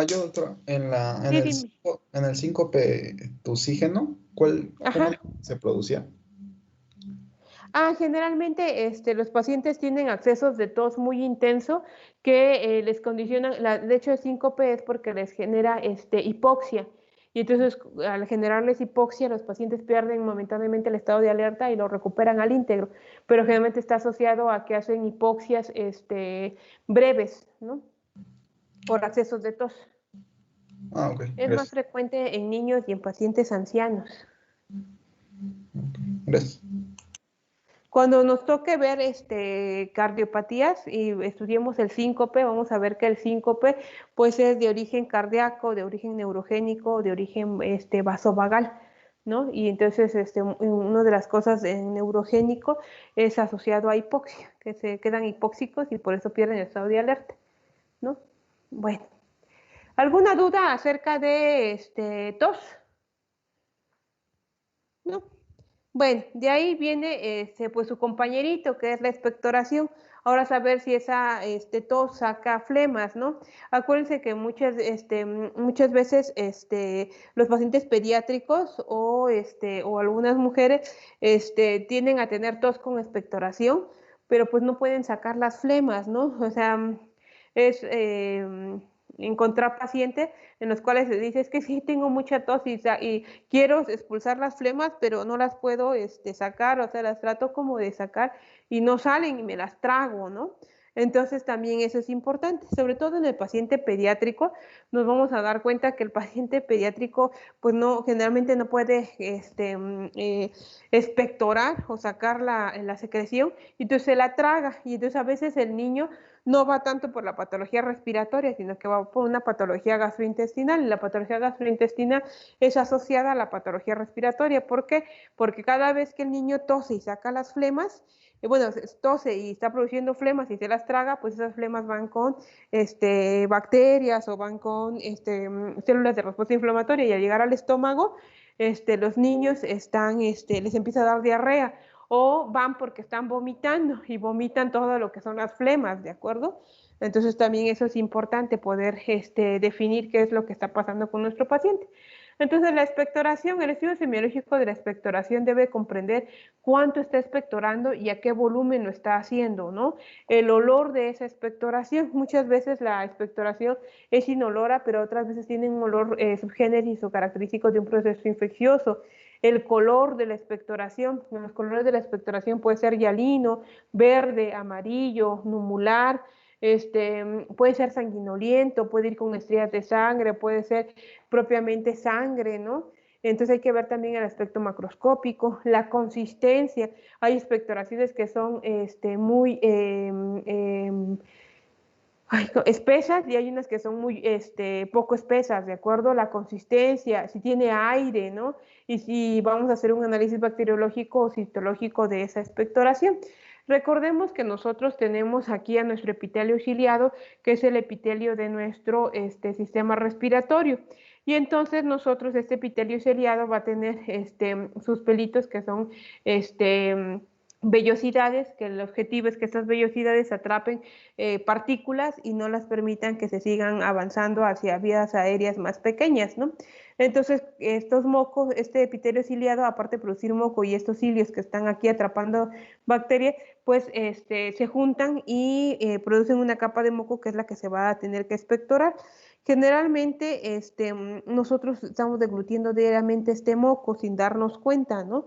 Yo otra, Sí, en el síncope tusígeno, ¿cómo se producía? Generalmente los pacientes tienen accesos de tos muy intenso que les condicionan, de hecho el síncope es porque les genera hipoxia. Y entonces, al generarles hipoxia, los pacientes pierden momentáneamente el estado de alerta y lo recuperan al íntegro. Pero generalmente está asociado a que hacen hipoxias breves, ¿no? Por accesos de tos. Ok. Es más frecuente en niños y en pacientes ancianos. Gracias. Cuando nos toque ver cardiopatías y estudiemos el síncope, vamos a ver que el síncope pues es de origen cardíaco, de origen neurogénico, de origen vasovagal, ¿no? Y entonces una de las cosas neurogénico es asociado a hipoxia, que se quedan hipóxicos y por eso pierden el estado de alerta, ¿no? Bueno, ¿alguna duda acerca de tos? ¿No? Bueno, de ahí viene pues su compañerito, que es la expectoración. Ahora saber si esa tos saca flemas, ¿no? Acuérdense que muchas veces los pacientes pediátricos o algunas mujeres tienden a tener tos con expectoración, pero pues no pueden sacar las flemas, ¿no? O sea, es encontrar pacientes en los cuales se dice, es que sí tengo mucha tos y quiero expulsar las flemas, pero no las puedo sacar, o sea, las trato como de sacar y no salen y me las trago, ¿no? Entonces también eso es importante, sobre todo en el paciente pediátrico, nos vamos a dar cuenta que el paciente pediátrico pues generalmente no puede expectorar o sacar la secreción y entonces se la traga y entonces a veces el niño no va tanto por la patología respiratoria, sino que va por una patología gastrointestinal. Y la patología gastrointestinal es asociada a la patología respiratoria. ¿Por qué? Porque cada vez que el niño tose y saca las flemas, tose y está produciendo flemas y se las traga, pues esas flemas van con bacterias o van con células de respuesta inflamatoria y al llegar al estómago, los niños les empieza a dar diarrea o van porque están vomitando y vomitan todo lo que son las flemas, ¿de acuerdo? Entonces también eso es importante, poder definir qué es lo que está pasando con nuestro paciente. Entonces la expectoración, el estudio semiológico de la expectoración debe comprender cuánto está expectorando y a qué volumen lo está haciendo, ¿no? El olor de esa expectoración, muchas veces la expectoración es inolora, pero otras veces tiene un olor subgéneris o característico de un proceso infeccioso. El color de la expectoración, los colores de la expectoración puede ser hialino, verde, amarillo, numular, puede ser sanguinoliento, puede ir con estrías de sangre, puede ser propiamente sangre, ¿no? Entonces hay que ver también el aspecto macroscópico, la consistencia. Hay expectoraciones que son muy espesas y hay unas que son muy poco espesas, de acuerdo a la consistencia, si tiene aire, ¿no? Y si vamos a hacer un análisis bacteriológico o citológico de esa expectoración. Recordemos que nosotros tenemos aquí a nuestro epitelio ciliado, que es el epitelio de nuestro sistema respiratorio. Y entonces nosotros, este epitelio ciliado va a tener sus pelitos que son vellosidades, que el objetivo es que estas vellosidades atrapen partículas y no las permitan que se sigan avanzando hacia vías aéreas más pequeñas, ¿no? Entonces, estos mocos, este epitelio ciliado, aparte de producir moco y estos cilios que están aquí atrapando bacterias, pues se juntan y producen una capa de moco que es la que se va a tener que expectorar. Generalmente, nosotros estamos deglutiendo diariamente este moco sin darnos cuenta, ¿no?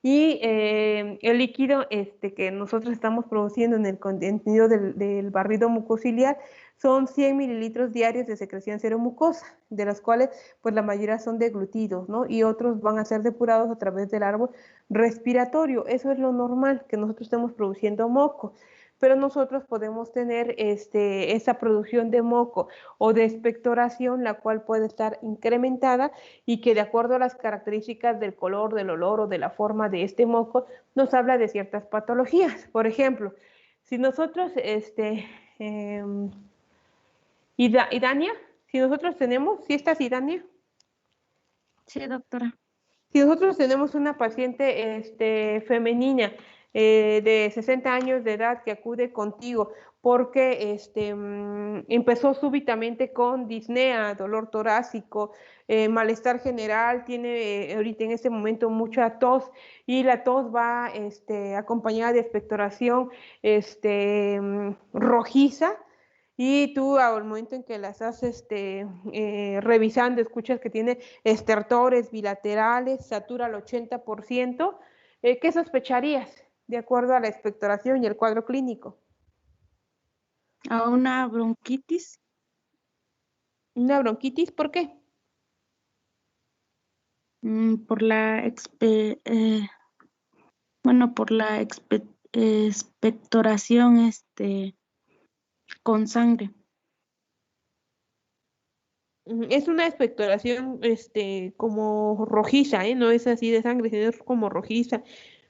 Y el líquido que nosotros estamos produciendo en el contenido del barrido mucociliar son 100 mililitros diarios de secreción seromucosa, de las cuales pues la mayoría son deglutidos, ¿no? Y otros van a ser depurados a través del árbol respiratorio. Eso es lo normal, que nosotros estemos produciendo moco. Pero nosotros podemos tener esa producción de moco o de expectoración, la cual puede estar incrementada y que de acuerdo a las características del color, del olor o de la forma de este moco, nos habla de ciertas patologías. Por ejemplo, si nosotros, Idania, si nosotros tenemos, ¿sí estás, Idania? Sí, doctora. Si nosotros tenemos una paciente femenina de 60 años de edad que acude contigo porque empezó súbitamente con disnea, dolor torácico, malestar general, tiene ahorita en este momento mucha tos y la tos va acompañada de expectoración rojiza, y tú al momento en que la estás revisando, escuchas que tiene estertores bilaterales, satura al 80%, ¿qué sospecharías de acuerdo a la expectoración y el cuadro clínico? ¿A una bronquitis? ¿Una bronquitis? ¿Por qué? Por la expectoración con sangre. Es una expectoración como rojiza, no es así de sangre, sino es como rojiza,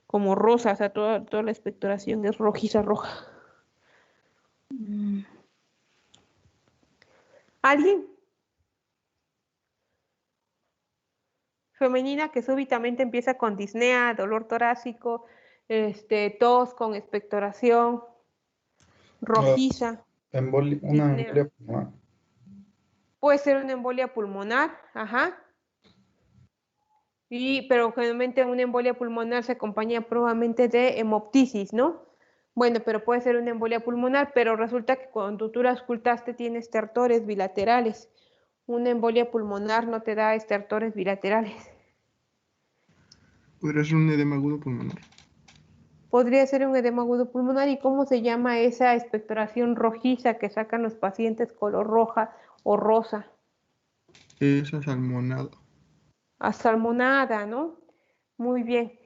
como rosa, o sea, toda la expectoración es rojiza, roja. ¿Alguien? Femenina que súbitamente empieza con disnea, dolor torácico, tos con expectoración, rojiza. Una embolia pulmonar. Puede ser una embolia pulmonar, ajá. Pero generalmente una embolia pulmonar se acompaña probablemente de hemoptisis, ¿no? Bueno, pero puede ser una embolia pulmonar, pero resulta que cuando tú la auscultaste tiene estertores bilaterales. Una embolia pulmonar no te da estertores bilaterales. ¿Podría ser un edema agudo pulmonar? Podría ser un edema agudo pulmonar. ¿Y cómo se llama esa expectoración rojiza que sacan los pacientes color roja o rosa? Es asalmonada. Asalmonada, ¿no? Muy bien.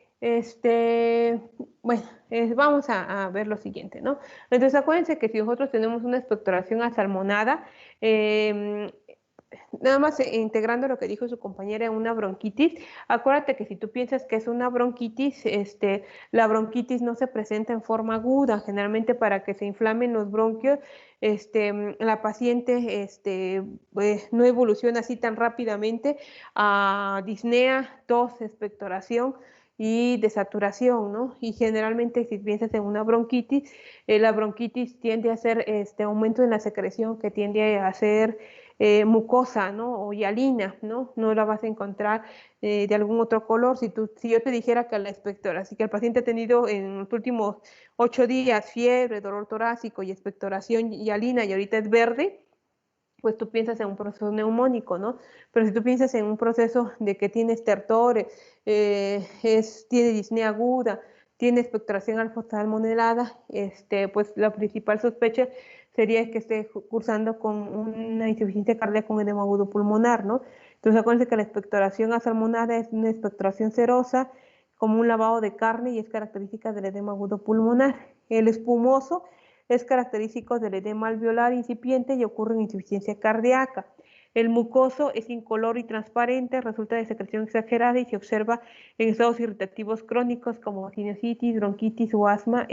Bueno, vamos a ver lo siguiente, ¿no? Entonces, acuérdense que si nosotros tenemos una expectoración asalmonada, nada más integrando lo que dijo su compañera, una bronquitis, acuérdate que si tú piensas que es una bronquitis, la bronquitis no se presenta en forma aguda. Generalmente para que se inflamen los bronquios, la paciente no evoluciona así tan rápidamente a disnea, tos, expectoración y desaturación, ¿no? Y generalmente si piensas en una bronquitis, la bronquitis tiende a ser aumento en la secreción, que tiende a ser mucosa, ¿no? O hialina, ¿no? No la vas a encontrar de algún otro color. Si yo te dijera que la expectoración, así que el paciente ha tenido en los últimos 8 días fiebre, dolor torácico y expectoración hialina y ahorita es verde, pues tú piensas en un proceso neumónico, ¿no? Pero si tú piensas en un proceso de que tiene estertores, tiene disnea aguda, tiene expectoración alfa-salmonelada, pues la principal sospecha sería que esté cursando con una insuficiencia cardíaca con edema agudo pulmonar, ¿no? Entonces acuérdense que la expectoración asalmonada es una expectoración serosa, como un lavado de carne, y es característica del edema agudo pulmonar. El espumoso es característico del edema alveolar incipiente y ocurre en insuficiencia cardíaca. El mucoso es incoloro y transparente, resulta de secreción exagerada y se observa en estados irritativos crónicos como sinusitis, bronquitis o asma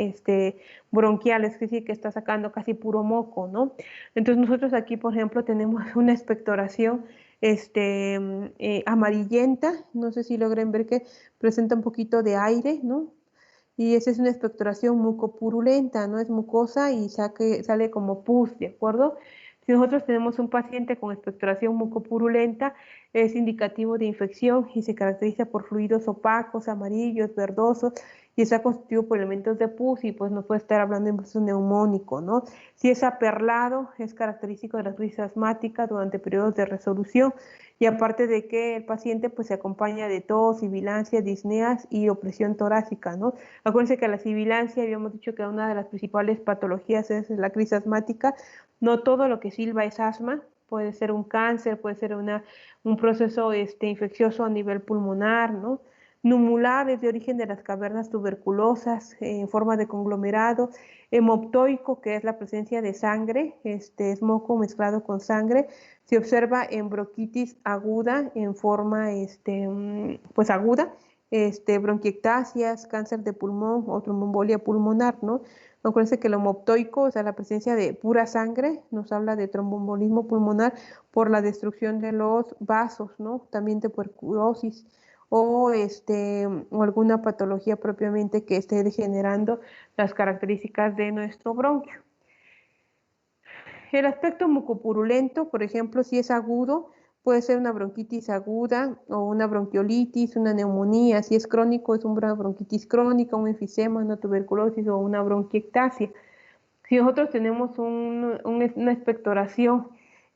bronquiales, es decir, que está sacando casi puro moco, ¿no? Entonces nosotros aquí, por ejemplo, tenemos una expectoración amarillenta, no sé si logren ver que presenta un poquito de aire, ¿no? Y esa es una expectoración mucopurulenta, no es mucosa y sale como pus, ¿de acuerdo? Si nosotros tenemos un paciente con expectoración mucopurulenta, es indicativo de infección y se caracteriza por fluidos opacos, amarillos, verdosos, y está constituido por elementos de pus y pues nos puede estar hablando de un proceso neumónico, ¿no? Si es aperlado, es característico de la crisis asmática durante periodos de resolución, y aparte de que el paciente pues se acompaña de tos, sibilancia, disneas y opresión torácica, ¿no? Acuérdense que la sibilancia, habíamos dicho que una de las principales patologías es la crisis asmática. No todo lo que silba es asma, puede ser un cáncer, puede ser un proceso infeccioso a nivel pulmonar, ¿no? Numular es de origen de las cavernas tuberculosas en forma de conglomerado. Hemoptoico, que es la presencia de sangre, es moco mezclado con sangre. Se observa en bronquitis aguda en forma pues aguda, bronquiectasias, cáncer de pulmón o tromboembolia pulmonar, ¿no? Acuérdense que el hemoptoico, o sea, la presencia de pura sangre, nos habla de tromboembolismo pulmonar por la destrucción de los vasos, ¿no? También de tuberculosis o alguna patología propiamente que esté degenerando las características de nuestro bronquio. El aspecto mucopurulento, por ejemplo, si es agudo, puede ser una bronquitis aguda o una bronquiolitis, una neumonía. Si es crónico, es una bronquitis crónica, un enfisema, una tuberculosis o una bronquiectasia. Si nosotros tenemos una expectoración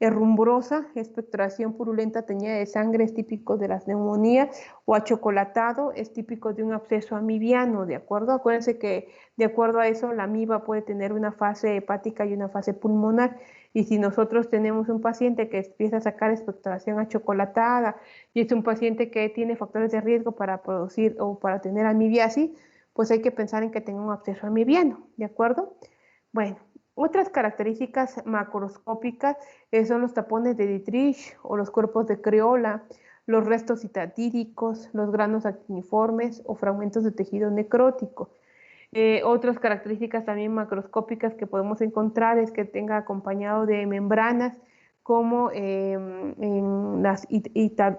herrumbrosa, expectoración purulenta teñida de sangre, es típico de las neumonías, o achocolatado, es típico de un absceso amibiano, ¿de acuerdo? Acuérdense que de acuerdo a eso la amiba puede tener una fase hepática y una fase pulmonar, y si nosotros tenemos un paciente que empieza a sacar expectoración achocolatada y es un paciente que tiene factores de riesgo para producir o para tener amibiasis, pues hay que pensar en que tenga un absceso amibiano, ¿de acuerdo? Bueno, otras características macroscópicas son los tapones de Dietrich o los cuerpos de Creola, los restos citadíricos, los granos actiniformes o fragmentos de tejido necrótico. Otras características también macroscópicas que podemos encontrar es que tenga acompañado de membranas como en las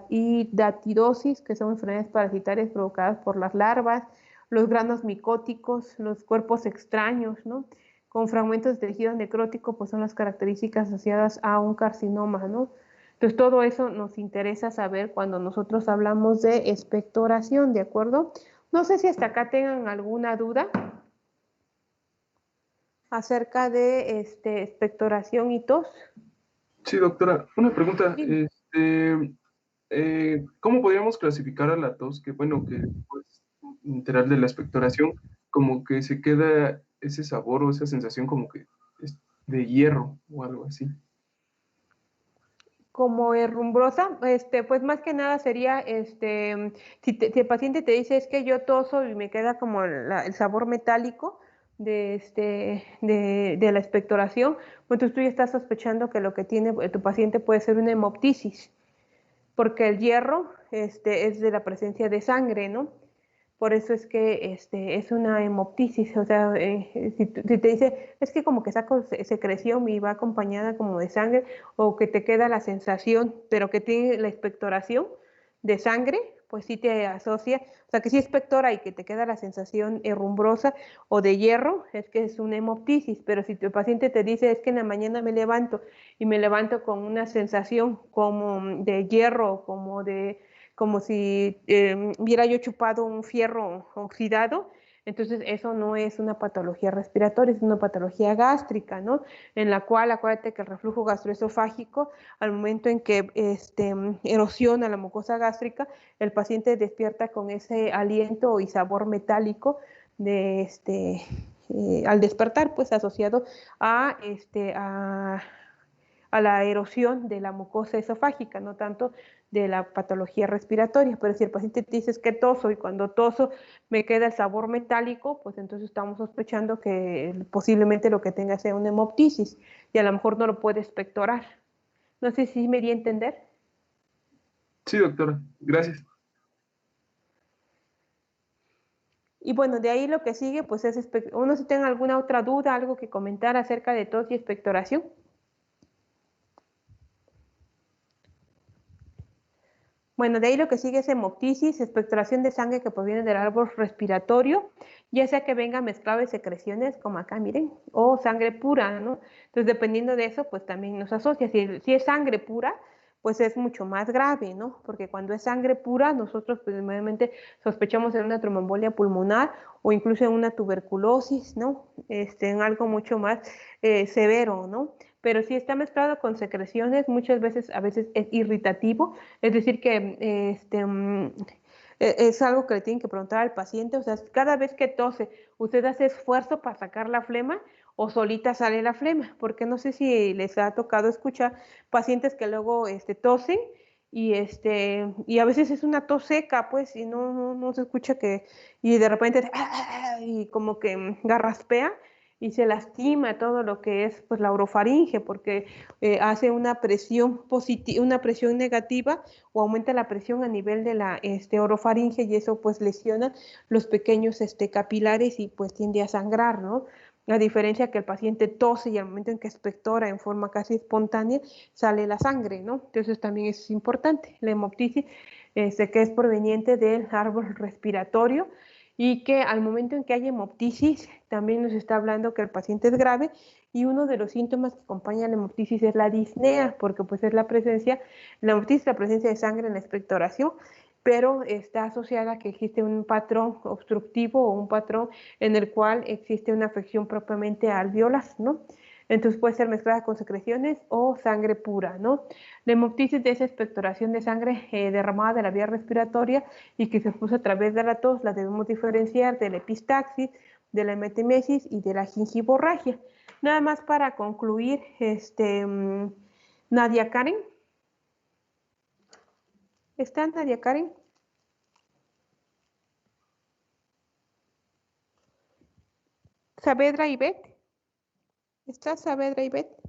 hidatidosis, que son enfermedades parasitarias provocadas por las larvas, los granos micóticos, los cuerpos extraños, ¿no? Con fragmentos de tejido necrótico, pues son las características asociadas a un carcinoma, ¿no? Entonces, todo eso nos interesa saber cuando nosotros hablamos de expectoración, ¿de acuerdo? No sé si hasta acá tengan alguna duda acerca de expectoración y tos. Sí, doctora, una pregunta. ¿Cómo podríamos clasificar a la tos? Que bueno, que pues, literal de la expectoración, como que se queda ese sabor o esa sensación como que es de hierro o algo así. Como herrumbrosa, pues más que nada sería, si el paciente te dice es que yo toso y me queda como el sabor metálico de la expectoración, pues entonces tú ya estás sospechando que lo que tiene tu paciente puede ser una hemoptisis, porque el hierro es de la presencia de sangre, ¿no? Por eso es que es una hemoptisis, o sea, si te dice, es que como que saco secreción y va acompañada como de sangre, o que te queda la sensación, pero que tiene la expectoración de sangre, pues sí te asocia, o sea, que sí expectora y que te queda la sensación herrumbrosa o de hierro, es que es una hemoptisis, pero si tu paciente te dice, es que en la mañana me levanto y me levanto con una sensación como de hierro, como si hubiera yo chupado un fierro oxidado, entonces eso no es una patología respiratoria, es una patología gástrica, ¿no? En la cual, acuérdate que el reflujo gastroesofágico, al momento en que erosiona la mucosa gástrica, el paciente despierta con ese aliento y sabor metálico al despertar, pues asociado a la erosión de la mucosa esofágica, no tanto de la patología respiratoria. Pero si el paciente te dice que toso y cuando toso me queda el sabor metálico, pues entonces estamos sospechando que posiblemente lo que tenga sea una hemoptisis y a lo mejor no lo puede expectorar. No sé si me di a entender. Sí, doctora, gracias. Y bueno, de ahí lo que sigue, pues es, uno si tenga alguna otra duda, algo que comentar acerca de tos y expectoración. Bueno, de ahí lo que sigue es hemoptisis, expectoración de sangre que proviene del árbol respiratorio, ya sea que venga mezclado de secreciones, como acá, miren, o sangre pura, ¿no? Entonces, dependiendo de eso, pues también nos asocia. Si es sangre pura, pues es mucho más grave, ¿no? Porque cuando es sangre pura, nosotros pues normalmente sospechamos en una tromboembolia pulmonar o incluso en una tuberculosis, ¿no? En algo mucho más severo, ¿no? Pero si está mezclado con secreciones, a veces es irritativo, es decir que es algo que le tienen que preguntar al paciente, o sea, cada vez que tose, ¿usted hace esfuerzo para sacar la flema o solita sale la flema? Porque no sé si les ha tocado escuchar pacientes que luego tosen y a veces es una tos seca, pues, y no se escucha y de repente, y como que garraspea, y se lastima todo lo que es pues la orofaringe porque hace una presión positiva, una presión negativa o aumenta la presión a nivel de la orofaringe y eso pues lesiona los pequeños capilares y pues tiende a sangrar, ¿no? A diferencia que el paciente tose y al momento en que expectora en forma casi espontánea sale la sangre, ¿no? Entonces también es importante la hemoptisis que es proveniente del árbol respiratorio y que al momento en que hay hemoptisis también nos está hablando que el paciente es grave y uno de los síntomas que acompaña la hemoptisis es la disnea, porque pues es la hemoptisis es la presencia de sangre en la expectoración, pero está asociada a que existe un patrón obstructivo o un patrón en el cual existe una afección propiamente alveolar, ¿no? Entonces puede ser mezclada con secreciones o sangre pura, ¿no? La hemoptisis es expectoración de sangre derramada de la vía respiratoria y que se expuso a través de la tos, la debemos diferenciar de la epistaxis, de la emetemesis y de la gingivorragia. Nada más para concluir, Nadia Karen. ¿Está Nadia Karen? Saavedra Ivette. ¿Está Saavedra Ivette?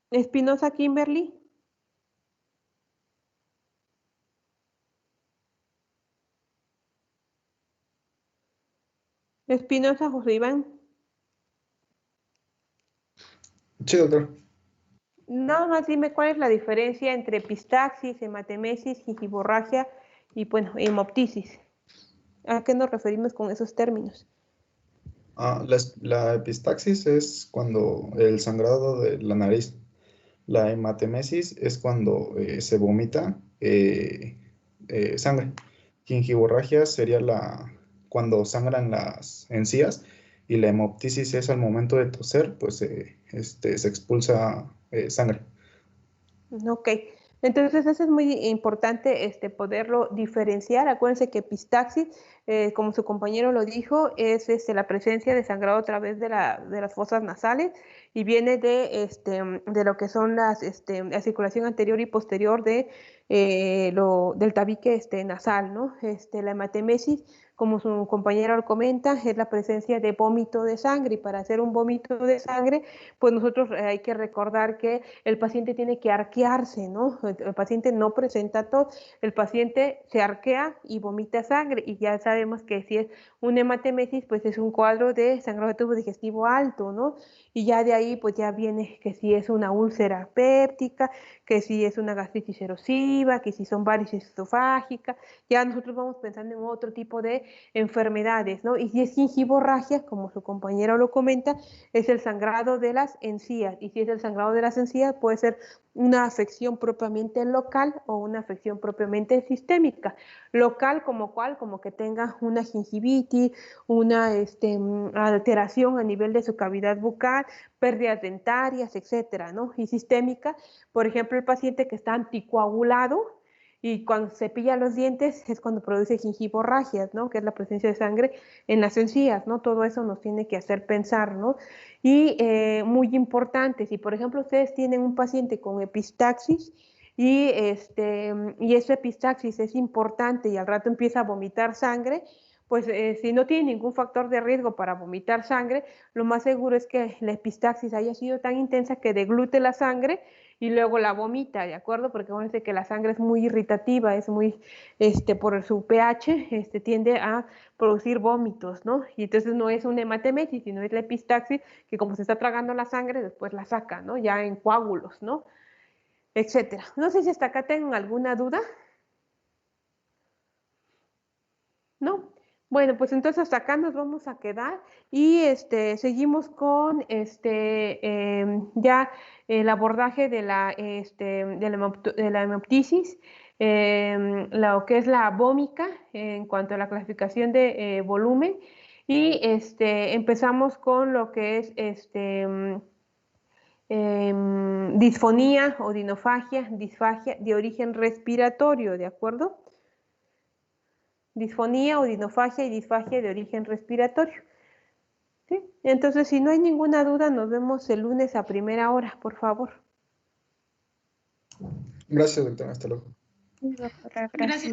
Espinosa Kimberly. Espinosa José Iván. Sí, doctor. Nada más dime cuál es la diferencia entre epistaxis, hematemesis, gingivorragia y bueno, hemoptisis. ¿A qué nos referimos con esos términos? La epistaxis es cuando el sangrado de la nariz. La hematemesis es cuando se vomita sangre. Gingivorragia sería cuando sangran las encías y la hemoptisis es al momento de toser, pues se expulsa sangre. Ok, entonces eso es muy importante poderlo diferenciar. Acuérdense que epistaxis, como su compañero lo dijo, es la presencia de sangrado a través de las fosas nasales y viene de lo que son la circulación anterior y posterior del tabique nasal, ¿no? La hematemesis, como su compañera lo comenta, es la presencia de vómito de sangre y para hacer un vómito de sangre, pues nosotros hay que recordar que el paciente tiene que arquearse, ¿no? El paciente no presenta tos, el paciente se arquea y vomita sangre y ya sabemos que si es un hematemesis, pues es un cuadro de sangrado de tubo digestivo alto, ¿no? Y ya de ahí pues ya viene que si es una úlcera péptica, que si es una gastritis erosiva, que si son varices esofágicas, ya nosotros vamos pensando en otro tipo de enfermedades, ¿no? Y si es gingivorragia, como su compañero lo comenta, es el sangrado de las encías, y si es el sangrado de las encías puede ser una afección propiamente local o una afección propiamente sistémica. Local como cual, como que tenga una gingivitis, una alteración a nivel de su cavidad bucal, pérdidas dentarias, etcétera, ¿no? Y sistémica, por ejemplo, el paciente que está anticoagulado, y cuando se cepilla los dientes es cuando produce gingivorragias, ¿no? Que es la presencia de sangre en las encías, ¿no? Todo eso nos tiene que hacer pensar, ¿no? Y muy importante, si por ejemplo ustedes tienen un paciente con epistaxis y esa epistaxis es importante y al rato empieza a vomitar sangre, pues si no tiene ningún factor de riesgo para vomitar sangre, lo más seguro es que la epistaxis haya sido tan intensa que deglute la sangre y luego la vomita, ¿de acuerdo? Porque acuérdense que la sangre es muy irritativa, es muy, por su pH, tiende a producir vómitos, ¿no? Y entonces no es un hematemesis, sino es la epistaxis, que como se está tragando la sangre, después la saca, ¿no? Ya en coágulos, ¿no? Etcétera. No sé si hasta acá tengan alguna duda. ¿No? Bueno, pues entonces hasta acá nos vamos a quedar y seguimos con ya el abordaje de la, de la hemoptisis, lo que es la vómica en cuanto a la clasificación de volumen y empezamos con lo que es disfonía o disfagia de origen respiratorio, ¿de acuerdo? Disfonía o disfagia y disfagia de origen respiratorio. ¿Sí? Entonces, si no hay ninguna duda, nos vemos el lunes a primera hora, por favor. Gracias, doctora. Hasta luego. Gracias.